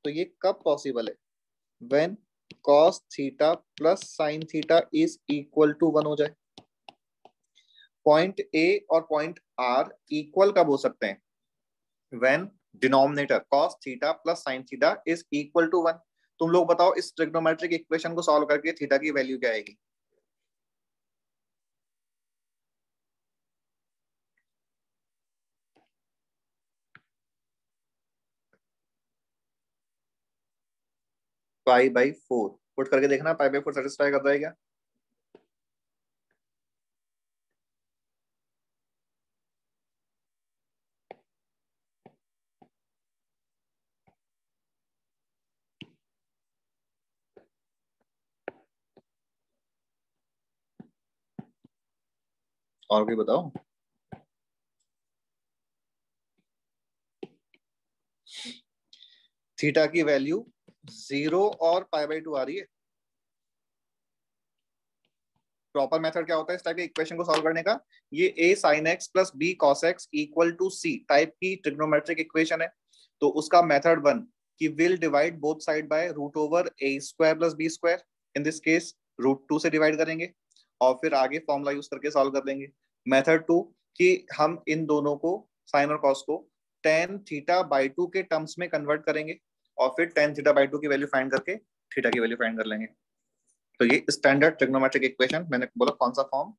A: तो ये कब पॉसिबल है? When cos theta plus sine theta is equal to 1 हो जाए। पॉइंट ए और पॉइंट आर इक्वल कब हो सकते हैं? When denominator cos theta plus sine theta is equal to 1। तुम लोग बताओ इस ट्रिग्नोमेट्रिक इक्वेशन को सॉल्व करके थीटा की वैल्यू क्या आएगी? पाई/4 पुट करके देखना, पाई/4 सेटिस्फाई कर रहा है क्या? और भी बताओ। थीटा की वैल्यू 0 और π/2 आ रही है। प्रॉपर मेथड क्या होता है इस टाइप के इक्वेशन को सॉल्व करने का? ये a sin x plus b cos x equal to c type की ट्रिग्नोमेट्रिक इक्वेशन है। तो उसका मेथड 1 कि will divide both side by root over a² plus b²। In this case √2 से डिवाइड करेंगे और फिर आगे फॉर्मूला यूज करके सॉल्व कर देंगे। मेथड 2 कि हम इन दोनों को साइन और कॉस को tan θ/2 के टर्म्स में कन्वर्ट करेंगे और फिर tan θ/2 की वैल्यू फाइंड करके थीटा की वैल्यू फाइंड कर लेंगे। तो ये स्टैंडर्ड ट्रिग्नोमेट्रिक इक्वेशन, मैंने बोला कौन सा form,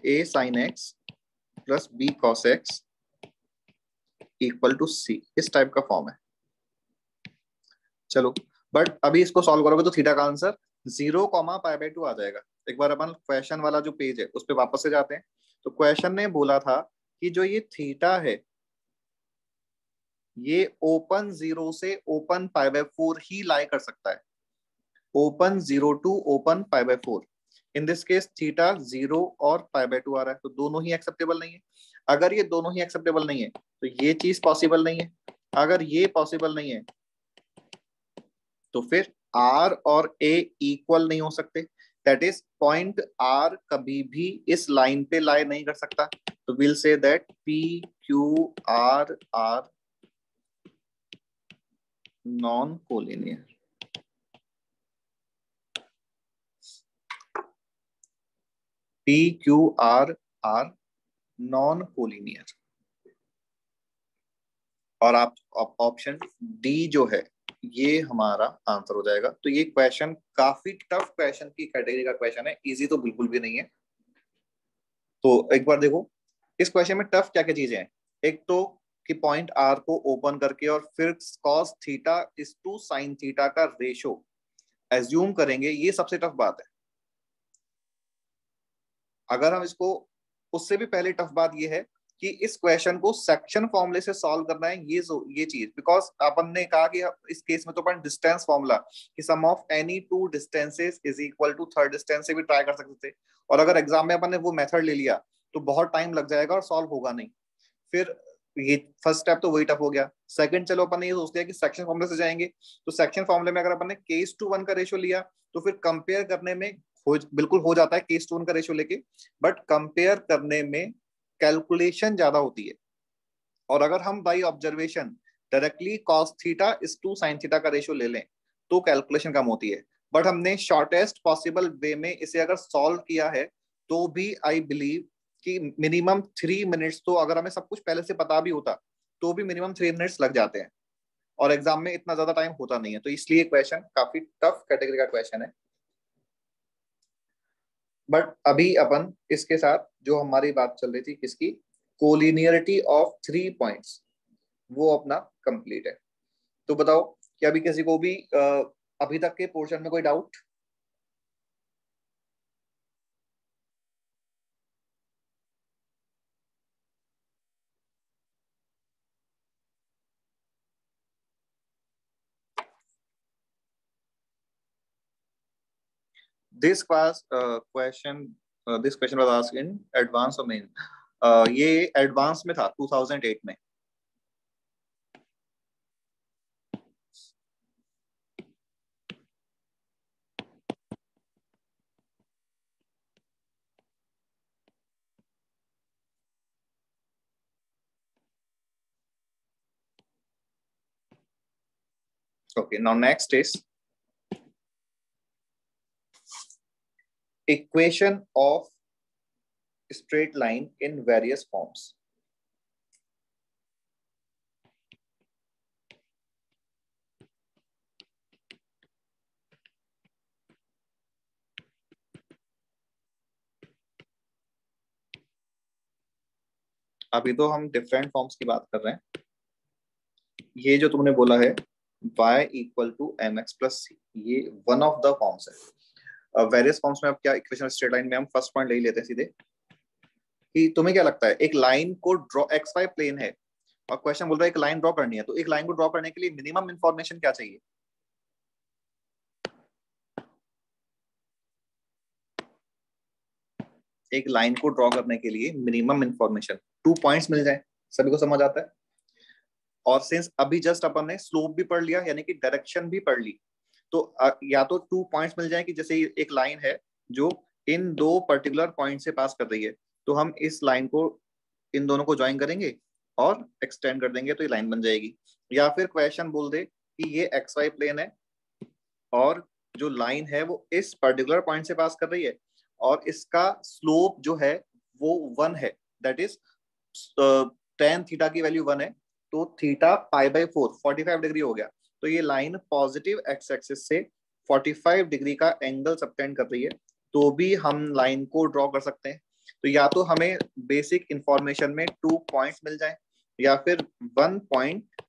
A: a sin x plus b cos x equal to c, इस टाइप का फॉर्म है। चलो बट अभी इसको सॉल्व करोगे तो थीटा का आंसर 0, π/2 आ जाएगा। एक बार अपन क्वेश्चन वाला जो पेज है उस पर वापस से जाते हैं। तो क्वेश्चन ने बोला था कि जो ये थीटा है ये ओपन 0 से ओपन π/4 ही लाई कर सकता है, open 0 to open π/4। In this case theta 0 और π/2 आ रहा है, तो दोनों ही एक्सेप्टेबल नहीं है। अगर ये दोनों ही एक्सेप्टेबल नहीं है तो ये चीज पॉसिबल नहीं है। अगर ये पॉसिबल नहीं है तो फिर R और A इक्वल नहीं हो सकते। दैट इज पॉइंट R कभी भी इस लाइन पे लाई नहीं कर सकता। तो will say that PQR are non collinear. PQR are non collinear. और आप ऑप्शन डी जो है ये हमारा आंसर हो जाएगा। तो ये क्वेश्चन काफी टफ क्वेश्चन की कैटेगरी का क्वेश्चन है, इजी तो बिल्कुल भी नहीं है। तो एक बार देखो इस क्वेश्चन में टफ क्या क्या चीजें हैं। एक तो कि पॉइंट आर को ओपन करके और फिर cos theta is to sin theta का रेशो एज्यूम करेंगे, ये सबसे टफ बात है। अगर हम इसको, उससे भी पहले टफ बात ये है कि इस क्वेश्चन को सेक्शन फॉर्मूले से सॉल्व करना है, ये चीज, बिकॉज अपन ने कहा कि इस केस में तो अपन डिस्टेंस फॉर्मूला कि sum of any two distances is equal to third distance से भी ट्राई कर सकते थे। और अगर एग्जाम में अपन ने वो मेथड ले लिया तो बहुत टाइम लग जाएगा और सॉल्व होगा नहीं। फिर ये फर्स्ट स्टेप तो वही टफ हो गया। सेकंड चलो अपन ने ये सोच लिया कि सेक्शन फॉर्मूले से जाएंगे, तो सेक्शन फॉर्मूले में अगर अपन ने k:1 का रेशियो लिया तो फिर कंपेयर करने में बिल्कुल हो जाता है k:1 का रेशियो लेके, बट कंपेयर करने में कैलकुलेशन ज्यादा होती है। और अगर हम by observation directly cos theta is to sin theta का रेशियो ले लें तो कैलकुलेशन कम होती है। बट हमने शॉर्टेस्ट पॉसिबल वे में इसे अगर सॉल्व किया है तो भी आई बिलीव कि मिनिमम 3 मिनट्स, तो अगर हमें सब कुछ पहले से पता भी होता तो भी मिनिमम 3 मिनट्स लग जाते हैं और एग्जाम में इतना ज्यादा टाइम होता नहीं है। तो इसलिए क्वेश्चन काफी टफ कैटेगरी का क्वेश्चन है। बट अभी अपन इसके साथ जो हमारी बात चल रही थी किसकी, कोलिनियरिटी ऑफ 3 पॉइंट्स, वो अपना कंप्लीट है। तो बताओ कि अभी किसी को भी अभी तक के पोर्शन में कोई doubt? This class question this question was asked in advance और मेन। ये एडवांस में था 2008 में। Okay, now next is equation of straight line in various forms. अभी तो हम डिफरेंट फॉर्म्स की बात कर रहे हैं। ये जो तुमने बोला है y equal to mx plus c, ये वन ऑफ द फॉर्म्स है। वेरियस फॉर्म्स में अब क्या इक्वेशन स्ट्रेट लाइन में हम फर्स्ट पॉइंट ले ही लेते हैं सीधे कि तुम्हें क्या लगता है एक लाइन को ड्रॉ, xy प्लेन है और क्वेश्चन बोल रहा है एक लाइन ड्रॉ करनी है, तो एक लाइन को ड्रॉ करने के लिए मिनिमम इंफॉर्मेशन क्या चाहिए? एक लाइन को ड्रॉ करने के लिए मिनिमम इंफॉर्मेशन 2 पॉइंट्स मिल जाए, सभी को समझ आता है। और सिंस अभी जस्ट अपन ने स्लोप भी पढ़ लिया यानी कि डायरेक्शन भी पढ़ ली, तो या तो 2 पॉइंट्स मिल जाए कि जैसे एक लाइन है जो इन 2 पर्टिकुलर पॉइंट से पास कर रही है, तो हम इस लाइन को इन दोनों को ज्वाइन करेंगे और एक्सटेंड कर देंगे तो ये लाइन बन जाएगी। या फिर क्वेश्चन बोल दे कि ये एक्स वाई प्लेन है और जो लाइन है वो इस पर्टिकुलर पॉइंट से पास कर रही है और इसका स्लोप जो है वो 1 है, दैट इज tan थीटा की वैल्यू 1 है, तो थीटा π/4 45 डिग्री हो गया। तो ये लाइन पॉजिटिव एक्स एक्सिस से 45 डिग्री का एंगल सबटेंड कर रही है, तो भी हम लाइन को ड्रॉ कर सकते हैं। तो या तो हमें बेसिक इंफॉर्मेशन में 2 पॉइंट्स मिल जाए या फिर 1 पॉइंट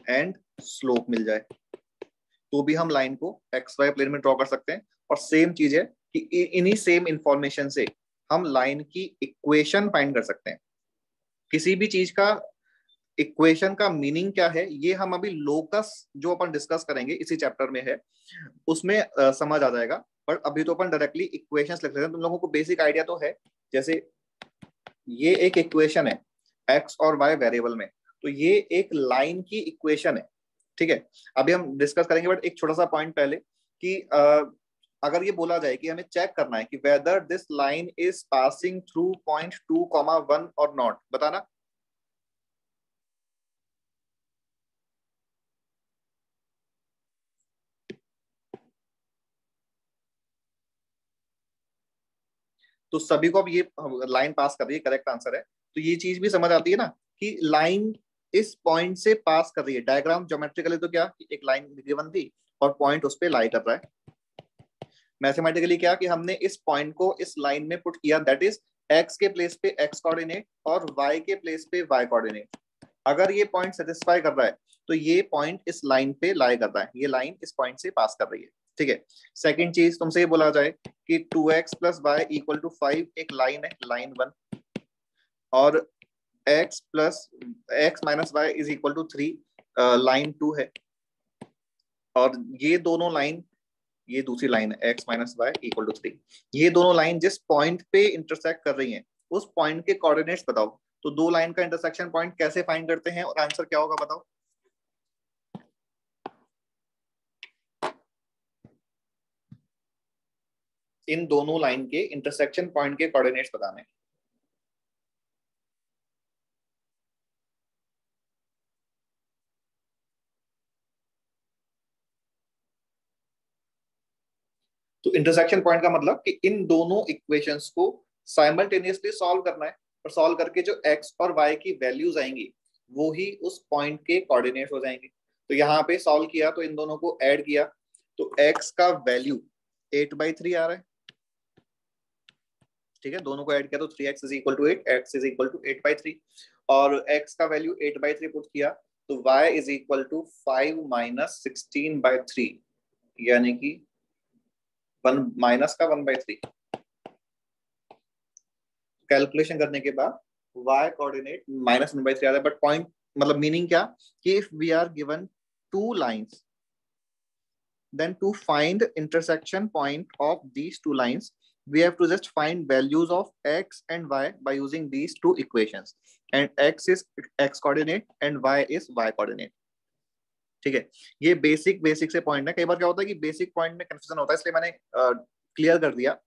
A: एंड स्लोप मिल जाए, तो भी हम लाइन को एक्स वाई प्लेन में ड्रॉ कर सकते हैं। और सेम चीज है कि इन्हीं सेम इंफॉर्मेशन से हम लाइन की इक्वेशन फाइंड कर सकते हैं। किसी भी चीज का इक्वेशन का मीनिंग क्या है ये हम अभी लोकस जो अपन डिस्कस करेंगे इसी चैप्टर में है उसमें समझ आ जाएगा। पर अभी तो अपन डायरेक्टली इक्वेशंस लिख लेते हैं। तुम लोगों को बेसिक आइडिया तो है, जैसे ये एक इक्वेशन है एक्स और वाई वेरिएबल में, तो ये एक लाइन की इक्वेशन है, ठीक है। अभी हम डिस्कस करेंगे, बट एक छोटा सा पॉइंट पहले कि अगर ये बोला जाए कि हमें चेक करना है कि whether this line is passing through point 2,1 और नॉट, बताना। तो सभी को अब ये लाइन पास कर रही है, करेक्ट आंसर है। तो ये चीज भी समझ आती है ना कि लाइन इस पॉइंट से पास कर रही है। डायग्राम ज्योमेट्रिकली तो क्या, एक लाइन गिवन थी और पॉइंट उस पे लाई कर रहा है। मैथमेटिकली क्या कि हमने इस पॉइंट को इस लाइन में पुट किया, दैट इज एक्स के प्लेस पे एक्स कोऑर्डिनेट और वाई के प्लेस पे वाई कोऑर्डिनेट। अगर ये पॉइंट सेटिस्फाई कर रहा है तो ये पॉइंट इस लाइन पे लाई कर रहा है, ये लाइन इस पॉइंट से पास कर रही है, ठीक है। सेकंड चीज तुमसे ये बोला जाए कि 2x + y = 5 एक लाइन है, लाइन 1, और x - y = 3 लाइन 2 है। और ये दोनों लाइन, ये दूसरी लाइन है x - y = 3, ये दोनों लाइन जिस पॉइंट पे इंटरसेक्ट कर रही हैं उस पॉइंट के कोऑर्डिनेट्स बताओ। तो दो लाइन का इंटरसेक्शन पॉइंट कैसे फाइंड करते हैं और आंसर क्या होगा बताओ। इन दोनों लाइन के इंटरसेक्शन पॉइंट के कोऑर्डिनेट्स बताने। तो इंटरसेक्शन पॉइंट का मतलब कि इन दोनों इक्वेशंस को साइमल्टेनियसली सॉल्व करना है, और सॉल्व करके जो x और y की वैल्यूज आएंगी वो ही उस पॉइंट के कोऑर्डिनेट्स हो जाएंगे। तो यहाँ पे सॉल्व किया तो इन दोनों को ऐड किया तो x का वैल्यू 8/3 आ रहा है, ठीक है। दोनों को ऐड किया तो 3x = 8, x = 8/3, और x का वैल्यू 8/3 पुट किया तो y = 5 - 16/3, यानी कि 1 माइनस का 1/3। कैलकुलेशन करने के बाद y कोऑर्डिनेट -1/3 आ रहा है। बट पॉइंट मतलब मीनिंग क्या कि if we are given 2 lines, then to find intersection point of these 2 lines we have to just find values of x and y by using these 2 equations, and x is x coordinate and y is y coordinate, ठीक है। ये basic से point है। कई बार क्या होता है कि बेसिक पॉइंट में कंफ्यूजन होता है, इसलिए मैंने क्लियर कर दिया।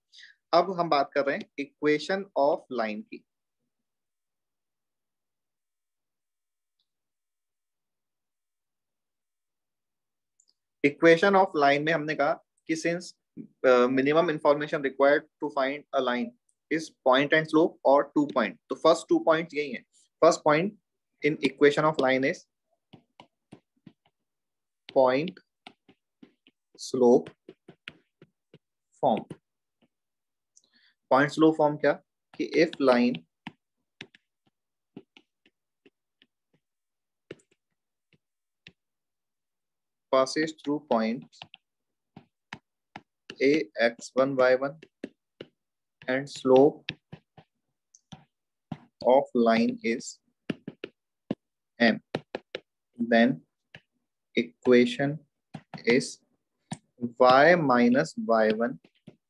A: अब हम बात कर रहे हैं इक्वेशन ऑफ लाइन की। इक्वेशन ऑफ लाइन में हमने कहा कि since minimum information required to find a line is point and slope और 2 पॉइंट, तो फर्स्ट 2 पॉइंट यही है। First point in equation of line is point slope form. Point slope form क्या कि if line passes through points a x1 y1 and slope of line is m, then equation is y minus y1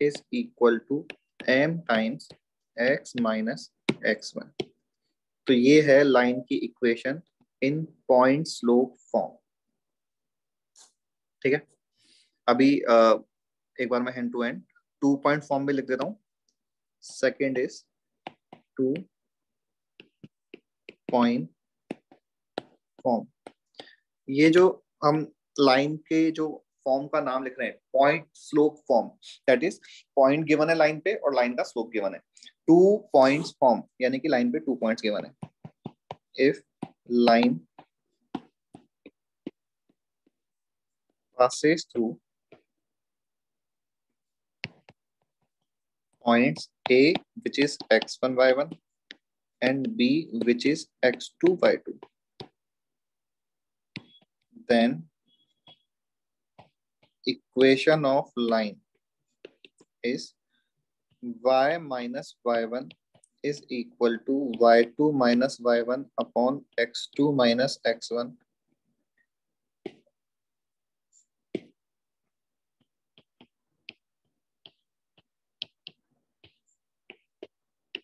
A: is equal to m times x minus x1। तो ये है line की equation in point slope form. ठीक है, अभी एक बार मैं hand to hand 2 point form में लिख देता हूं। Second is 2 point form. ये जो हम लाइन के जो फॉर्म का नाम लिख रहे हैं, point slope form, that is point given है लाइन पे और लाइन का स्लोप गिवन है। 2 पॉइंट्स फॉर्म यानी कि लाइन पे 2 पॉइंट्स गिवन है। If line passes through points A, which is x1 y1, and B, which is x2 y2, then equation of line is y minus y1 is equal to y2 minus y1 upon x2 minus x1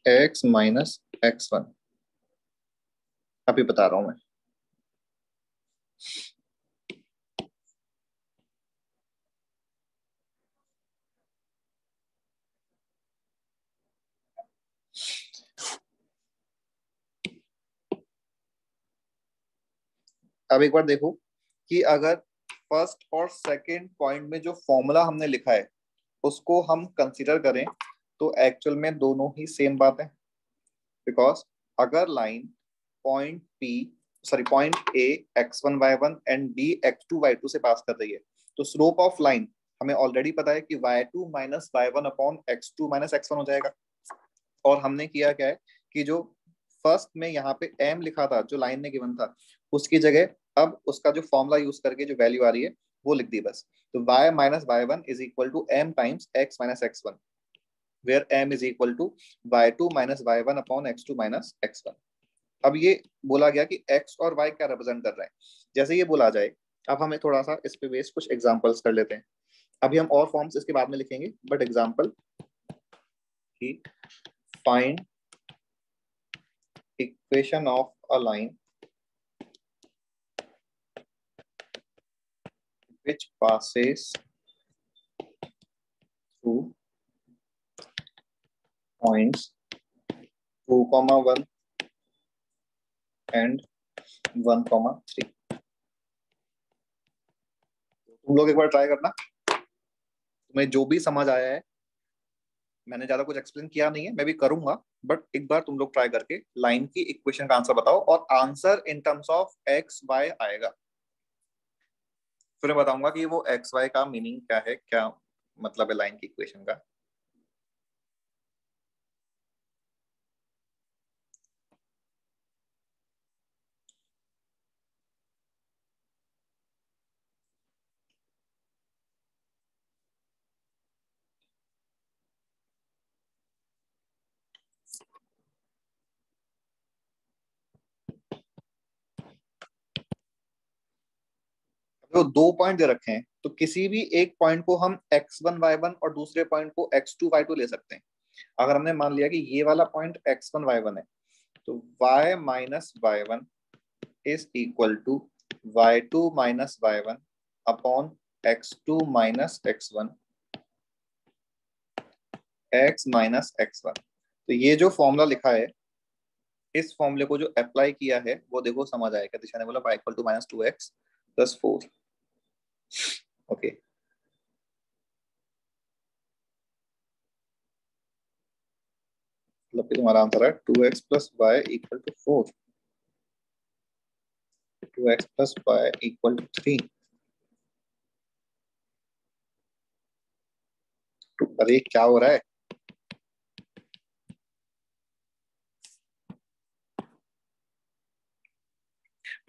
A: x minus x1। अभी बता रहा हूं मैं। अब एक बार देखो कि अगर फर्स्ट और सेकंड पॉइंट में जो फॉर्मूला हमने लिखा है उसको हम कंसीडर करें तो एक्चुअल में दोनों ही सेम बात है। बिकॉज अगर line point A x1 y1 and B x2 y2 से पास कर रही है तो स्लोप ऑफ लाइन हमें ऑलरेडी पता है कि y2 minus y1 upon x2 minus x1 हो जाएगा। और हमने किया क्या है कि जो फर्स्ट में यहाँ पे m लिखा था जो लाइन ने गिवन था उसकी जगह अब उसका जो फॉर्मूला यूज करके जो वैल्यू आ रही है वो लिख दी बस। तो y minus y1 is equal to m times x minus x1 where m is equal to y2 minus y1 upon x2 minus x1। अब ये बोला गया कि x और y क्या रिप्रेजेंट कर रहे हैं। जैसे ये बोला जाए अब हमें थोड़ा सा इस पे बेस कुछ एग्जांपल्स कर लेते हैं। अभी हम और फॉर्म्स इसके बाद में लिखेंगे बट एग्जांपल कि find equation of a line which passes through points 2, 1 and 1, 3। तुम लोग एक बार ट्राई करना, तुम्हें जो भी समझ आया है, मैंने ज्यादा कुछ एक्सप्लेन किया नहीं है, मैं भी करूंगा बट एक बार तुम लोग ट्राई करके लाइन की इक्वेशन का आंसर बताओ और answer in terms of x y आएगा। फिर मैं बताऊंगा कि वो एक्स वाई का मीनिंग क्या है, क्या मतलब है लाइन की इक्वेशन का। तो 2 पॉइंट दे रखे हैं तो किसी भी एक पॉइंट को हम x1 y1 और दूसरे पॉइंट को x2 y2 ले सकते हैं। अगर हमने मान लिया कि ये वाला पॉइंट x1 y1 है तो y minus y1 is equal to y2 minus y1 upon x2 minus x1 x minus x1। तो ये जो फॉर्मूला लिखा है इस फॉर्मूले को जो अप्लाई किया है वो देखो समझ आएगा। दिशा ने बोला y equal to minus 2x plus 4। Okay मतलब कि तुम्हारा आंसर है 2x plus y equal to 4, 2x plus y equal to 3। अरे क्या हो रहा है?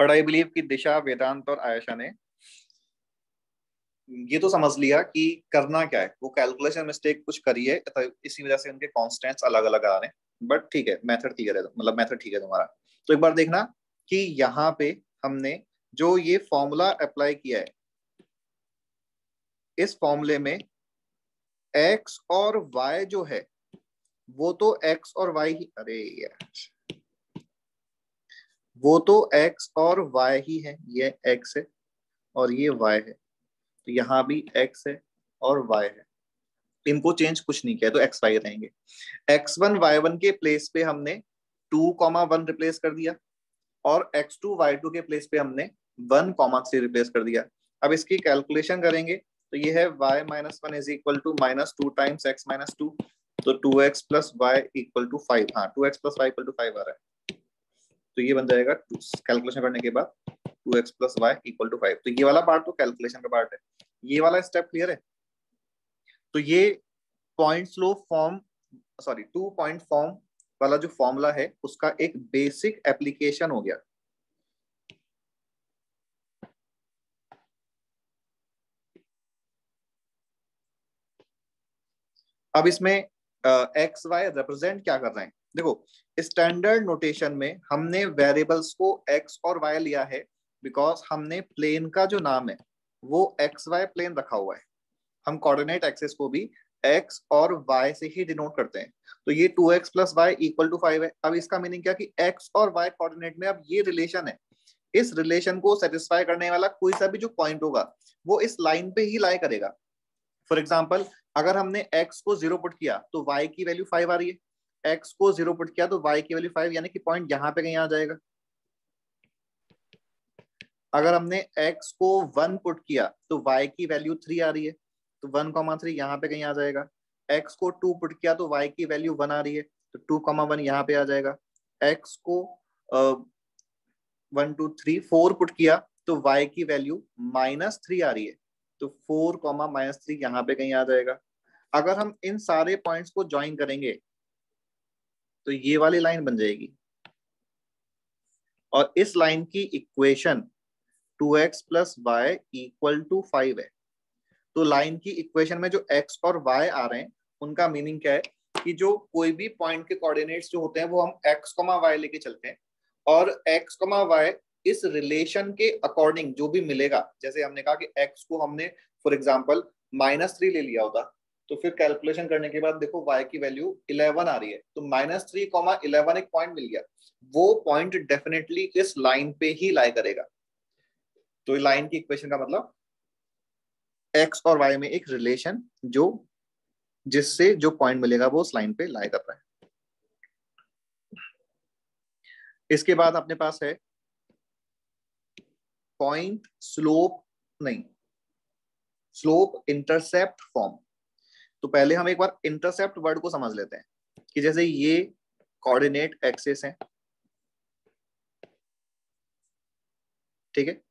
A: बट आई बिलीव कि दिशा, वेदांत और आयशा ने ये तो समझ लिया कि करना क्या है। वो कैलकुलेशन मिस्टेक कुछ करी है तो इसी वजह से उनके कॉन्स्टेंट्स अलग अलग आ रहे हैं। बट ठीक है, मेथड क्लियर है, मतलब मेथड ठीक है तुम्हारा। तो एक बार देखना कि यहाँ पे हमने जो ये फॉर्मूला अप्लाई किया है इस फॉर्मूले में x और y जो है वो तो x और y ही, अरे यार वो तो x और y ही है, ये x है और ये y है, तो यहाँ भी x है और y है, इनको चेंज कुछ नहीं किया तो x y रहेंगे। x1 y1 के प्लेस पे हमने 2,1 रिप्लेस कर दिया और x2 y2 के प्लेस पे हमने 1,3 रिप्लेस कर दिया। अब इसकी कैलकुलेशन करेंगे तो ये है y minus 1 is equal to -2 times x minus 2, तो 2x plus y equal to 5। हाँ, 2x plus y equal to 5 आ रहा है, तो ये बन जाएगा कैलकुलेशन करने के बाद 2x plus y equal to 5। तो ये वाला पार्ट तो कैलकुलेशन का पार्ट है, ये वाला स्टेप क्लियर है। तो ये point slow form, sorry 2 point form वाला जो फॉर्मूला है उसका एक बेसिक एप्लीकेशन हो गया। अब इसमें एक्स वाई रिप्रेजेंट क्या कर रहे हैं, देखो स्टैंडर्ड नोटेशन में हमने वेरिएबल्स को एक्स और वाई लिया है बिकॉज हमने प्लेन का जो नाम है वो एक्स वाई प्लेन रखा हुआ है। हम कोऑर्डिनेट एक्सिस को भी एक्स और वाई से ही डिनोट करते हैं। तो ये 2x plus y equal to 5 है। अब इसका मीनिंग क्या कि एक्स और वाई कोऑर्डिनेट में अब ये रिलेशन है, इस रिलेशन को सेटिस्फाई करने वाला कोई सा भी जो पॉइंट होगा वो इस लाइन पे ही लाई करेगा। फॉर एग्जाम्पल अगर हमने x को 0 पुट किया तो y की वैल्यू 5 आ रही है, x को 0 पुट किया तो y की वैल्यू 5, यानी कि पॉइंट यहाँ पे कहीं आ जाएगा। अगर हमने x को 1 पुट किया तो y की वैल्यू 3 आ रही है, तो 1,3 यहाँ पे कहीं आ जाएगा। x को 2 पुट किया तो y की वैल्यू 1 आ रही है, तो 2,1 यहाँ पे आ जाएगा। x को 1 2 3 4 पुट किया तो y की वैल्यू -3 आ रही है, तो 4, -3 यहाँ पे कहीं आ जाएगा। अगर हम इन सारे पॉइंट्स को ज्वाइन करेंगे तो ये वाली लाइन बन जाएगी और इस लाइन की equation 2x plus y equal to 5 है। तो लाइन की इक्वेशन में जो x और y आ रहे हैं उनका मीनिंग क्या है कि जो कोई भी पॉइंट के कोऑर्डिनेट्स जो होते हैं वो हम x, y लेके चलते हैं और x, y इस रिलेशन के अकॉर्डिंग जो भी मिलेगा, जैसे हमने कहा कि x को हमने फॉर एग्जांपल -3 ले लिया होता, तो फिर कैलकुलेशन करने के बाद देखो y की वैल्यू 11 आ रही है, तो -3, 11 एक पॉइंट मिल गया, वो पॉइंट डेफिनेटली इस लाइन पे ही लाई करेगा। तो लाइन की इक्वेशन का मतलब x और y में एक रिलेशन जो जिससे जो पॉइंट मिलेगा वो उस लाइन पे लाई कर रहा है। इसके बाद अपने पास है पॉइंट स्लोप, नहीं स्लोप इंटरसेप्ट फॉर्म। तो पहले हम एक बार इंटरसेप्ट वर्ड को समझ लेते हैं कि जैसे ये कोऑर्डिनेट एक्सिस है, ठीक है।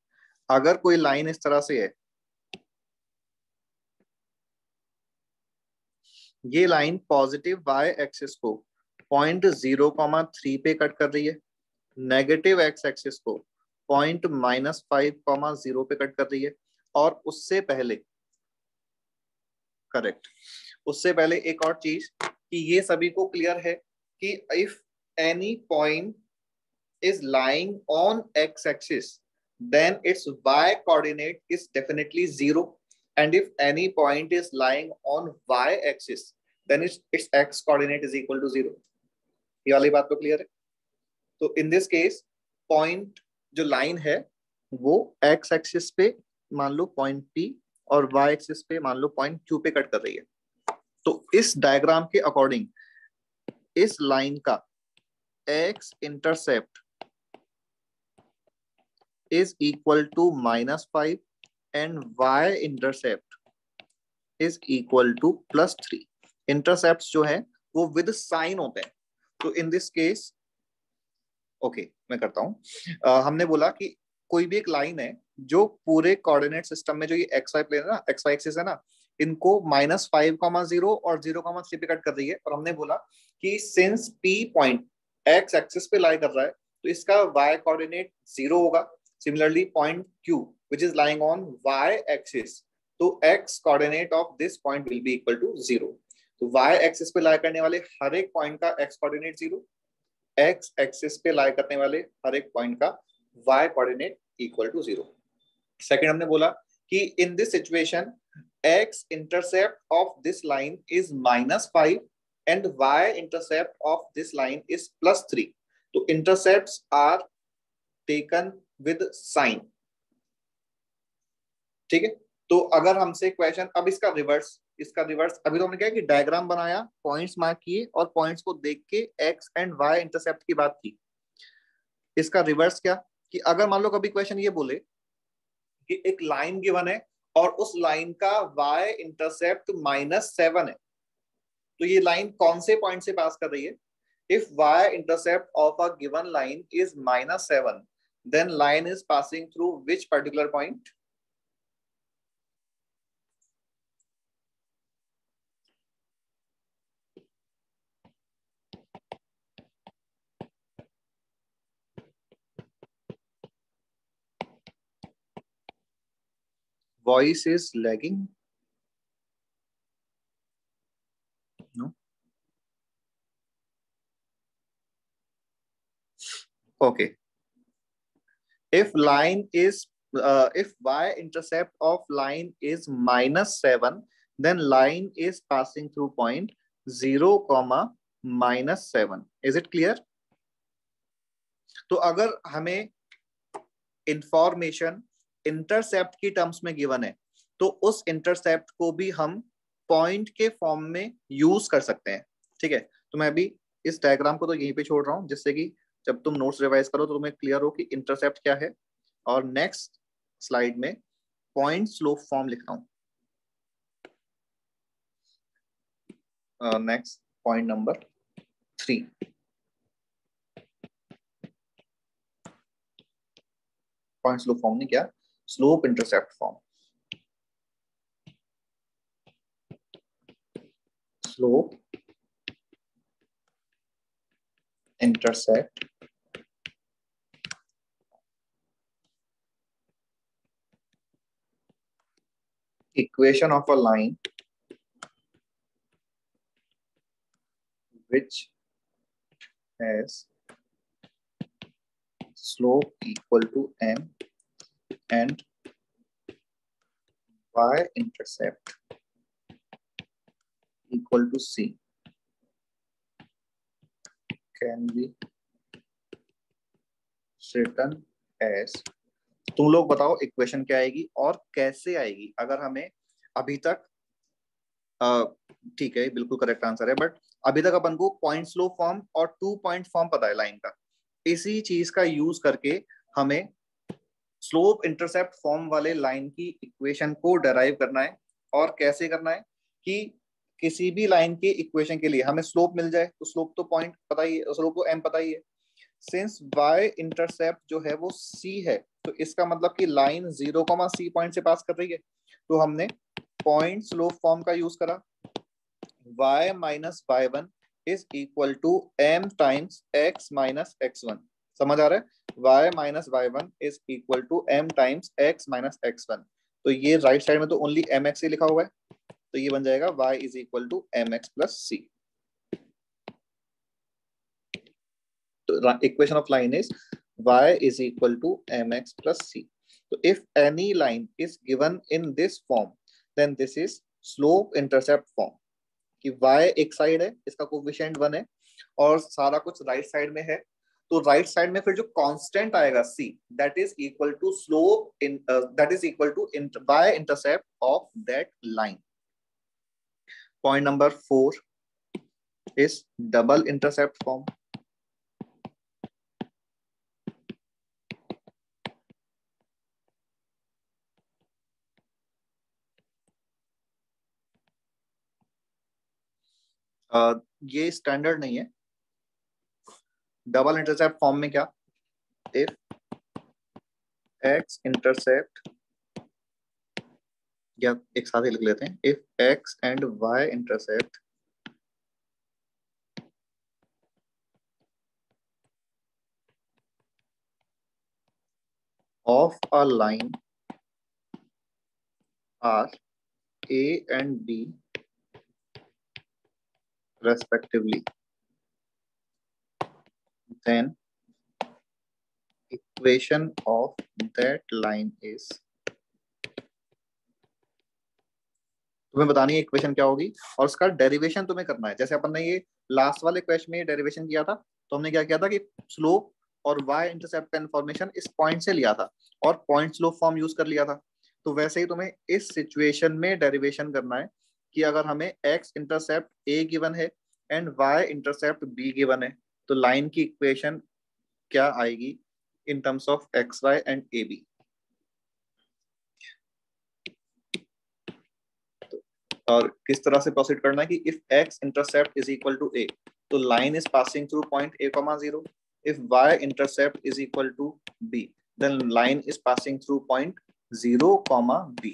A: अगर कोई लाइन इस तरह से है, ये लाइन पॉजिटिव वाई एक्सिस को पॉइंट 0,3 पे कट कर रही है, नेगेटिव एक्स एक्सिस को पॉइंट -5,0 पे कट कर रही है, और उससे पहले करेक्ट, उससे पहले एक और चीज कि ये सभी को क्लियर है कि if any point is lying on x axis then its y coordinate is definitely 0, and if any point is lying on y axis then its x coordinate is equal to 0। ये वाली बात तो clear है। तो इन this case point जो line है वो x axis पे मान लो पॉइंट P और y एक्सिस पे मान लो पॉइंट Q पे कट कर रही है। तो इस डायग्राम के अकॉर्डिंग इस लाइन का x intercept is equal to -5 and y intercept is equal to +3। Intercept जो है वो विद साइन होते हैं। तो इन दिस केस ओके मैं करता हूं। हमने बोला कि कोई भी एक लाइन है जो पूरे कोऑर्डिनेट सिस्टम में जो ये एक्स वाई प्लेन है ना, एक्स वाई एक्सिस है ना, इनको -5,0 और 0,3 पे कट कर रही है, और हमने बोला कि since P point x axis पे लाई कर रहा है तो इसका y कोऑर्डिनेट 0 होगा। Similarly, point Q, which is lying on y-axis, तो x coordinate of this point will be equal to 0। तो y-axis पे लाई करने वाले हर एक पॉइंट का x coordinate 0, x-axis पे लाई करने वाले हर एक पॉइंट का y coordinate equal to 0। Second हमने बोला कि in this situation x intercept of this line is -5 and y intercept of this line is +3। तो intercepts are taken with sign, ठीक है। तो अगर हमसे क्वेश्चन, अब इसका रिवर्स अभी तो हमने क्या कि डायग्राम बनाया, पॉइंट्स मार्क किए और पॉइंट्स को देख के एक्स एंड वाई इंटरसेप्ट की बात की। इसका रिवर्स क्या कि अगर मान लो कभी क्वेश्चन ये बोले कि एक लाइन गिवन है और उस लाइन का वाई इंटरसेप्ट -7 है, तो ये लाइन कौन से पॉइंट से पास कर रही है? If y intercept of a given line is -7, then line is passing through which particular point? Voice is lagging. No. Okay. If line is if y intercept of line is -7, then line is passing through point 0, -7. Is it clear? तो अगर हमें information intercept की terms में given है तो उस intercept को भी हम पॉइंट के फॉर्म में यूज कर सकते हैं, ठीक है। तो मैं अभी इस डायग्राम को तो यहीं पे छोड़ रहा हूं, जिससे कि जब तुम नोट्स रिवाइज करो तो तुम्हें क्लियर हो कि इंटरसेप्ट क्या है। और नेक्स्ट स्लाइड में पॉइंट स्लोप फॉर्म लिख रहा हूं। Next point number 3, point slope form ने क्या, slope intercept form. Slope intercept equation of a line which has slope equal to m and y-intercept equal to c can be written as, तुम लोग बताओ equation क्या आएगी और कैसे आएगी। अगर हमें अभी तक ठीक है, बिल्कुल करेक्ट आंसर है, बट अभी तक अपन को पॉइंट स्लोप फॉर्म और 2 पॉइंट फॉर्म पता है लाइन का। इसी चीज का यूज करके हमें स्लोप इंटरसेप्ट फॉर्म वाले लाइन की इक्वेशन को डेराइव करना है। और कैसे करना है कि किसी भी लाइन के इक्वेशन के लिए हमें स्लोप मिल जाए, तो स्लोप तो पॉइंट पता ही है, स्लोप तो m पता ही है। सिंस y इंटरसेप्ट जो है वो c है, तो इसका मतलब कि लाइन 0, c पॉइंट से पास कर रही है। तो हमने पॉइंट स्लोप फॉर्म का यूज करा, y - y1 is equal to m times x - x1। समझ आ रहा है? y - y1 is equal to m times x - x1। तो ये राइट साइड में तो ओनली mx ही लिखा हुआ है, तो ये बन जाएगा y is equal to mx plus c। तो equation of line is y is equal to mx plus c. So if any line is given in this form, then this is slope intercept form कि y एक side है, इसका coefficient 1 है और सारा कुछ right side में है। तो राइट साइड में फिर जो कांस्टेंट आएगा c, that is equal to slope in that is equal to y intercept of that line. Point number 4 is double intercept form. ये स्टैंडर्ड नहीं है। डबल इंटरसेप्ट फॉर्म में क्या, इफ x इंटरसेप्ट, या एक साथ ही लिख लेते हैं, if x and y intercept of a line are a and b respectively, then equation of that line is, तुम्हें बतानी है इक्वेशन क्या होगी और उसका डेरिवेशन तुम्हें करना है। जैसे अपन ने ये लास्ट वाले क्वेश्चन में डेरिवेशन किया था, तो हमने क्या किया था कि स्लोप और y इंटरसेप्ट का इन्फॉर्मेशन इस पॉइंट से लिया था और पॉइंट स्लोप फॉर्म यूज कर लिया था। तो वैसे ही तुम्हें इस सिचुएशन में डेरिवेशन करना है कि अगर हमें x इंटरसेप्ट a गिवन है and y intercept b given है, तो लाइन की इक्वेशन क्या आएगी in terms of xy and ab। और किस तरह से प्रोसीड करना है कि if x intercept is equal to a, तो line is passing through point a, 0। if y intercept is equal to b, then line is passing through point 0, b.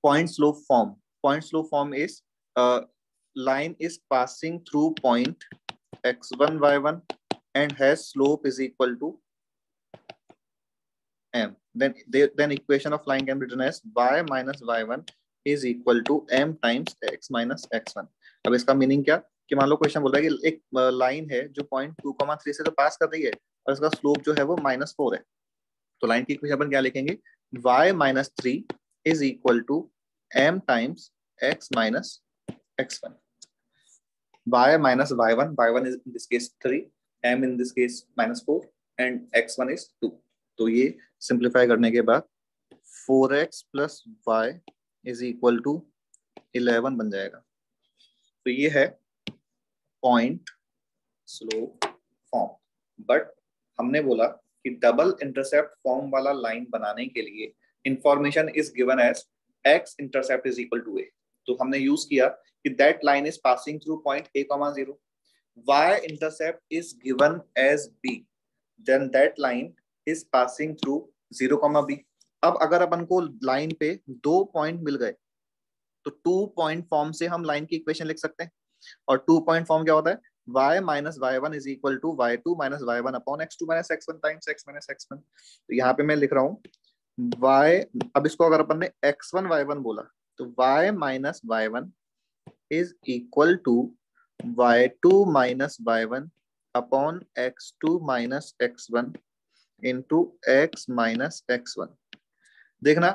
A: Point slope form is line is passing through point x1 y1 and has slope is equal to m. Then equation of line can be written as y minus y1 is equal to m times x minus x1. अब इसका meaning क्या कि मान लो question बोल रहा है कि एक लाइन है जो पॉइंट 2,3 से तो पास कर रही है और इसका स्लोप जो है वो -4 है, तो लाइन की इक्वेशन अपन क्या लिखेंगे, y minus 3 is equal to m times x minus x1. y minus y1 is in this case 3, m in this case -4 and x1 is 2. तो ये सिंप्लीफाई करने के बाद 4x plus y is equal to 11 बन जाएगा। तो ये है पॉइंट स्लोप फॉर्म। बट हमने बोला कि डबल इंटरसेप्ट फॉर्म वाला लाइन बनाने के लिए information is given as x intercept is equal to a। तो हमने यूज किया कि that line is passing through point a, 0। y intercept is given as b, then that line is passing through 0, b। अब अगर अपन को line पे 2 point मिल गए तो 2 पॉइंट फॉर्म से हम लाइन की इक्वेशन लिख सकते हैं। और 2 पॉइंट फॉर्म क्या होता है, y minus y1 is equal to y2 minus y1 upon x2 minus x1 times x minus x1। तो यहाँ पे मैं लिख रहा हूँ y, अब इसको अगर अपन ने x1 y1 बोला तो y minus y1 is equal to y2 minus y1 upon x2 minus x1 into x minus x1। देखना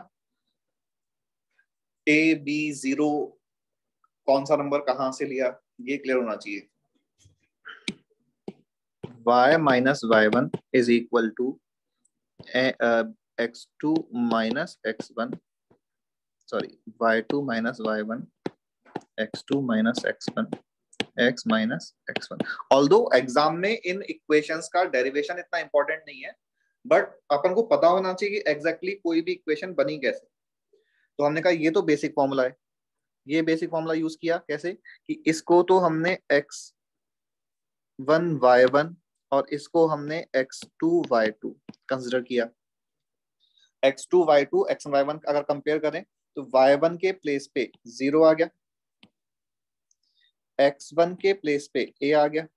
A: a b 0 कौन सा नंबर कहां से लिया ये क्लियर होना चाहिए। y minus y1 is equal to x2 minus x1, sorry, y2 minus y1 x2 minus x1 x minus x1। Although exam में इन इक्वेशंस का डेरिवेशन इतना इंपॉर्टेंट नहीं है, बट अपन को पता होना चाहिए कि एग्जैक्टली कोई भी इक्वेशन बनी कैसे। तो हमने कहा ये तो बेसिक फॉर्मूला है, ये बेसिक फॉर्मूला यूज किया कैसे कि इसको तो हमने x1 y1 और इसको हमने x2 y2 कंसिडर किया। x2 y2 x1 y1 अगर कंपेयर करें तो y1 के प्लेस पे 0 आ गया, x1 के प्लेस पे a आ गया,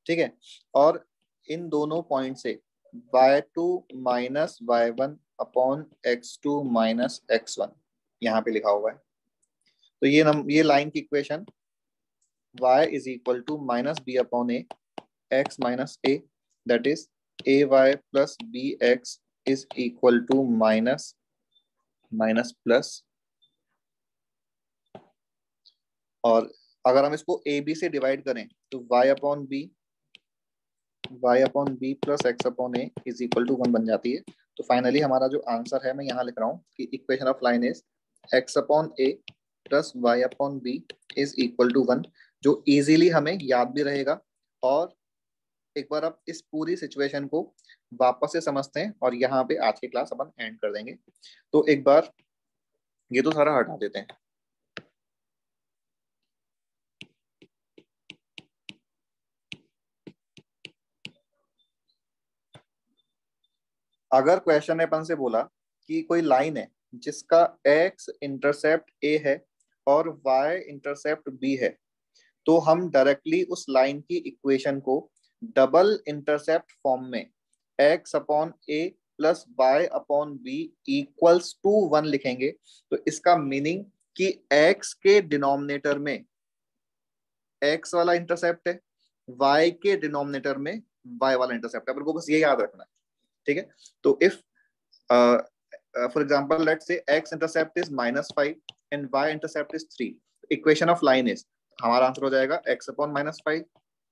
A: ठीक है। और इन दोनों पॉइंट से y2 minus y1 upon x2 minus x1 यहाँ पे लिखा हुआ है। तो ये लाइन की equation y is equal to minus b upon a x minus a, that is ay plus bx is equal to minus plus। और अगर हम इसको a b से डिवाइड करें तो y upon b plus x upon a is equal to 1 बन जाती है। तो फाइनली हमारा जो आंसर है मैं यहाँ लिख रहा हूँ कि equation of line is x upon a plus y upon b is equal to 1, जो इजीली हमें याद भी रहेगा। और एक बार अब इस पूरी सिचुएशन को वापस से समझते हैं और यहाँ पे आज की क्लास अपन एंड कर देंगे। तो एक बार ये तो सारा हटा देते हैं। अगर क्वेश्चन ने अपन से बोला कि कोई लाइन है जिसका x इंटरसेप्ट a है और y इंटरसेप्ट b है, तो हम डायरेक्टली उस लाइन की इक्वेशन को डबल इंटरसेप्ट फॉर्म में x upon a plus y upon b equals to 1 लिखेंगे। तो इसका मीनिंग कि x के डिनोमिनेटर में x वाला इंटरसेप्ट है, y के डिनोमिनेटर में y वाला इंटरसेप्ट है। अपन को बस ये याद रखना है, ठीक है। तो if for example let's say x intercept is -5 and y intercept is 3, equation of line is, हमारा आंसर हो जाएगा x upon -5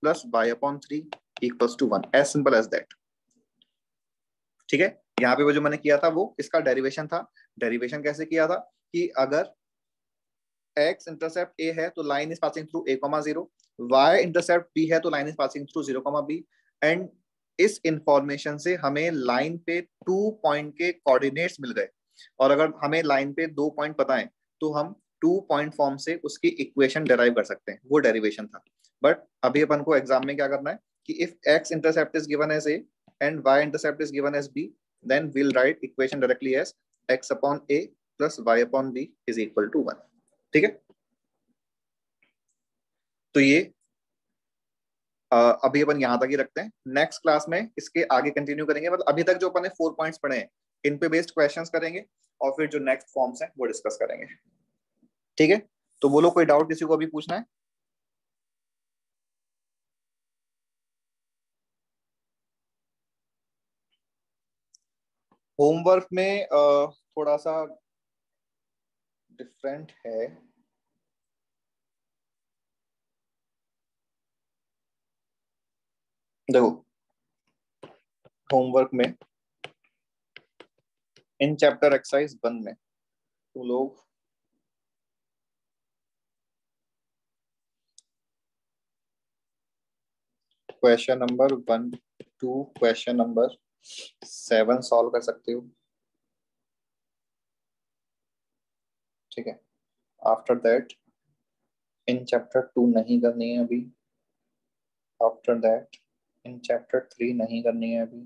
A: plus y upon 3 equals to 1, as simple as that. ठीक है, यहाँ पे वो जो मैंने किया था वो इसका डेरिवेशन था। डेरिवेशन कैसे किया था कि अगर x इंटरसेप्ट a है तो line is passing through a, 0, y intercept b है तो line is passing through 0, b, and इस इंफॉर्मेशन से हमें लाइन पे 2 पॉइंट के कोऑर्डिनेट्स मिल गए, और अगर हमें लाइन पे 2 पॉइंट पता है तो हम 2 पॉइंट फॉर्म से उसकी इक्वेशन डेराइव कर सकते हैं। वो डेरिवेशन था। बट अभी अपन को एग्जाम में क्या करना है कि if x intercept is given as a and y intercept is given as b, then we'll write equation directly as x upon a plus y upon b is equal to 1। ठीक है, तो ये अभी अपन यहां तक ही रखते हैं। नेक्स्ट क्लास में इसके आगे कंटिन्यू करेंगे, मतलब अभी तक जो अपन ने 4 पॉइंट्स पढ़े हैं इन पे बेस्ड क्वेश्चंस करेंगे, और फिर जो नेक्स्ट फॉर्म्स हैं वो डिस्कस करेंगे। ठीक है, तो बोलो कोई डाउट किसी को अभी पूछना है? होमवर्क में थोड़ा सा डिफरेंट है। देखो, होमवर्क में इन चैप्टर एक्सरसाइज 1 में तुम लोग question number 1 to question number 7 solve कर सकते हो। ठीक है, आफ्टर दैट इन चैप्टर 2 नहीं करनी है अभी। आफ्टर दैट इन चैप्टर 3 नहीं करनी है अभी।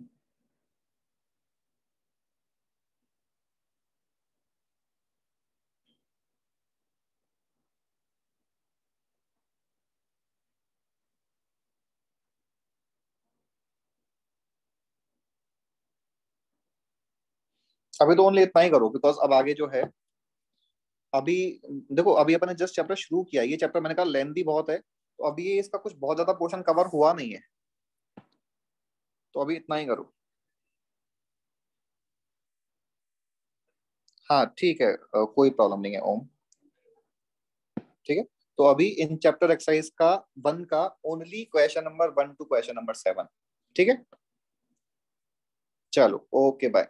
A: अभी तो ओनली इतना ही करो, बिकॉज अब आगे जो है अभी देखो, अभी अपन ने जस्ट चैप्टर शुरू किया। ये चैप्टर मैंने कहा लेंथी बहुत है, तो अभी ये इसका कुछ बहुत ज्यादा पोर्शन कवर हुआ नहीं है, तो अभी इतना ही करो। हाँ ठीक है, कोई प्रॉब्लम नहीं है ओम। ठीक है, तो अभी इन चैप्टर एक्सरसाइज का 1 का only question number 1 to question number 7। ठीक है, चलो ओके बाय।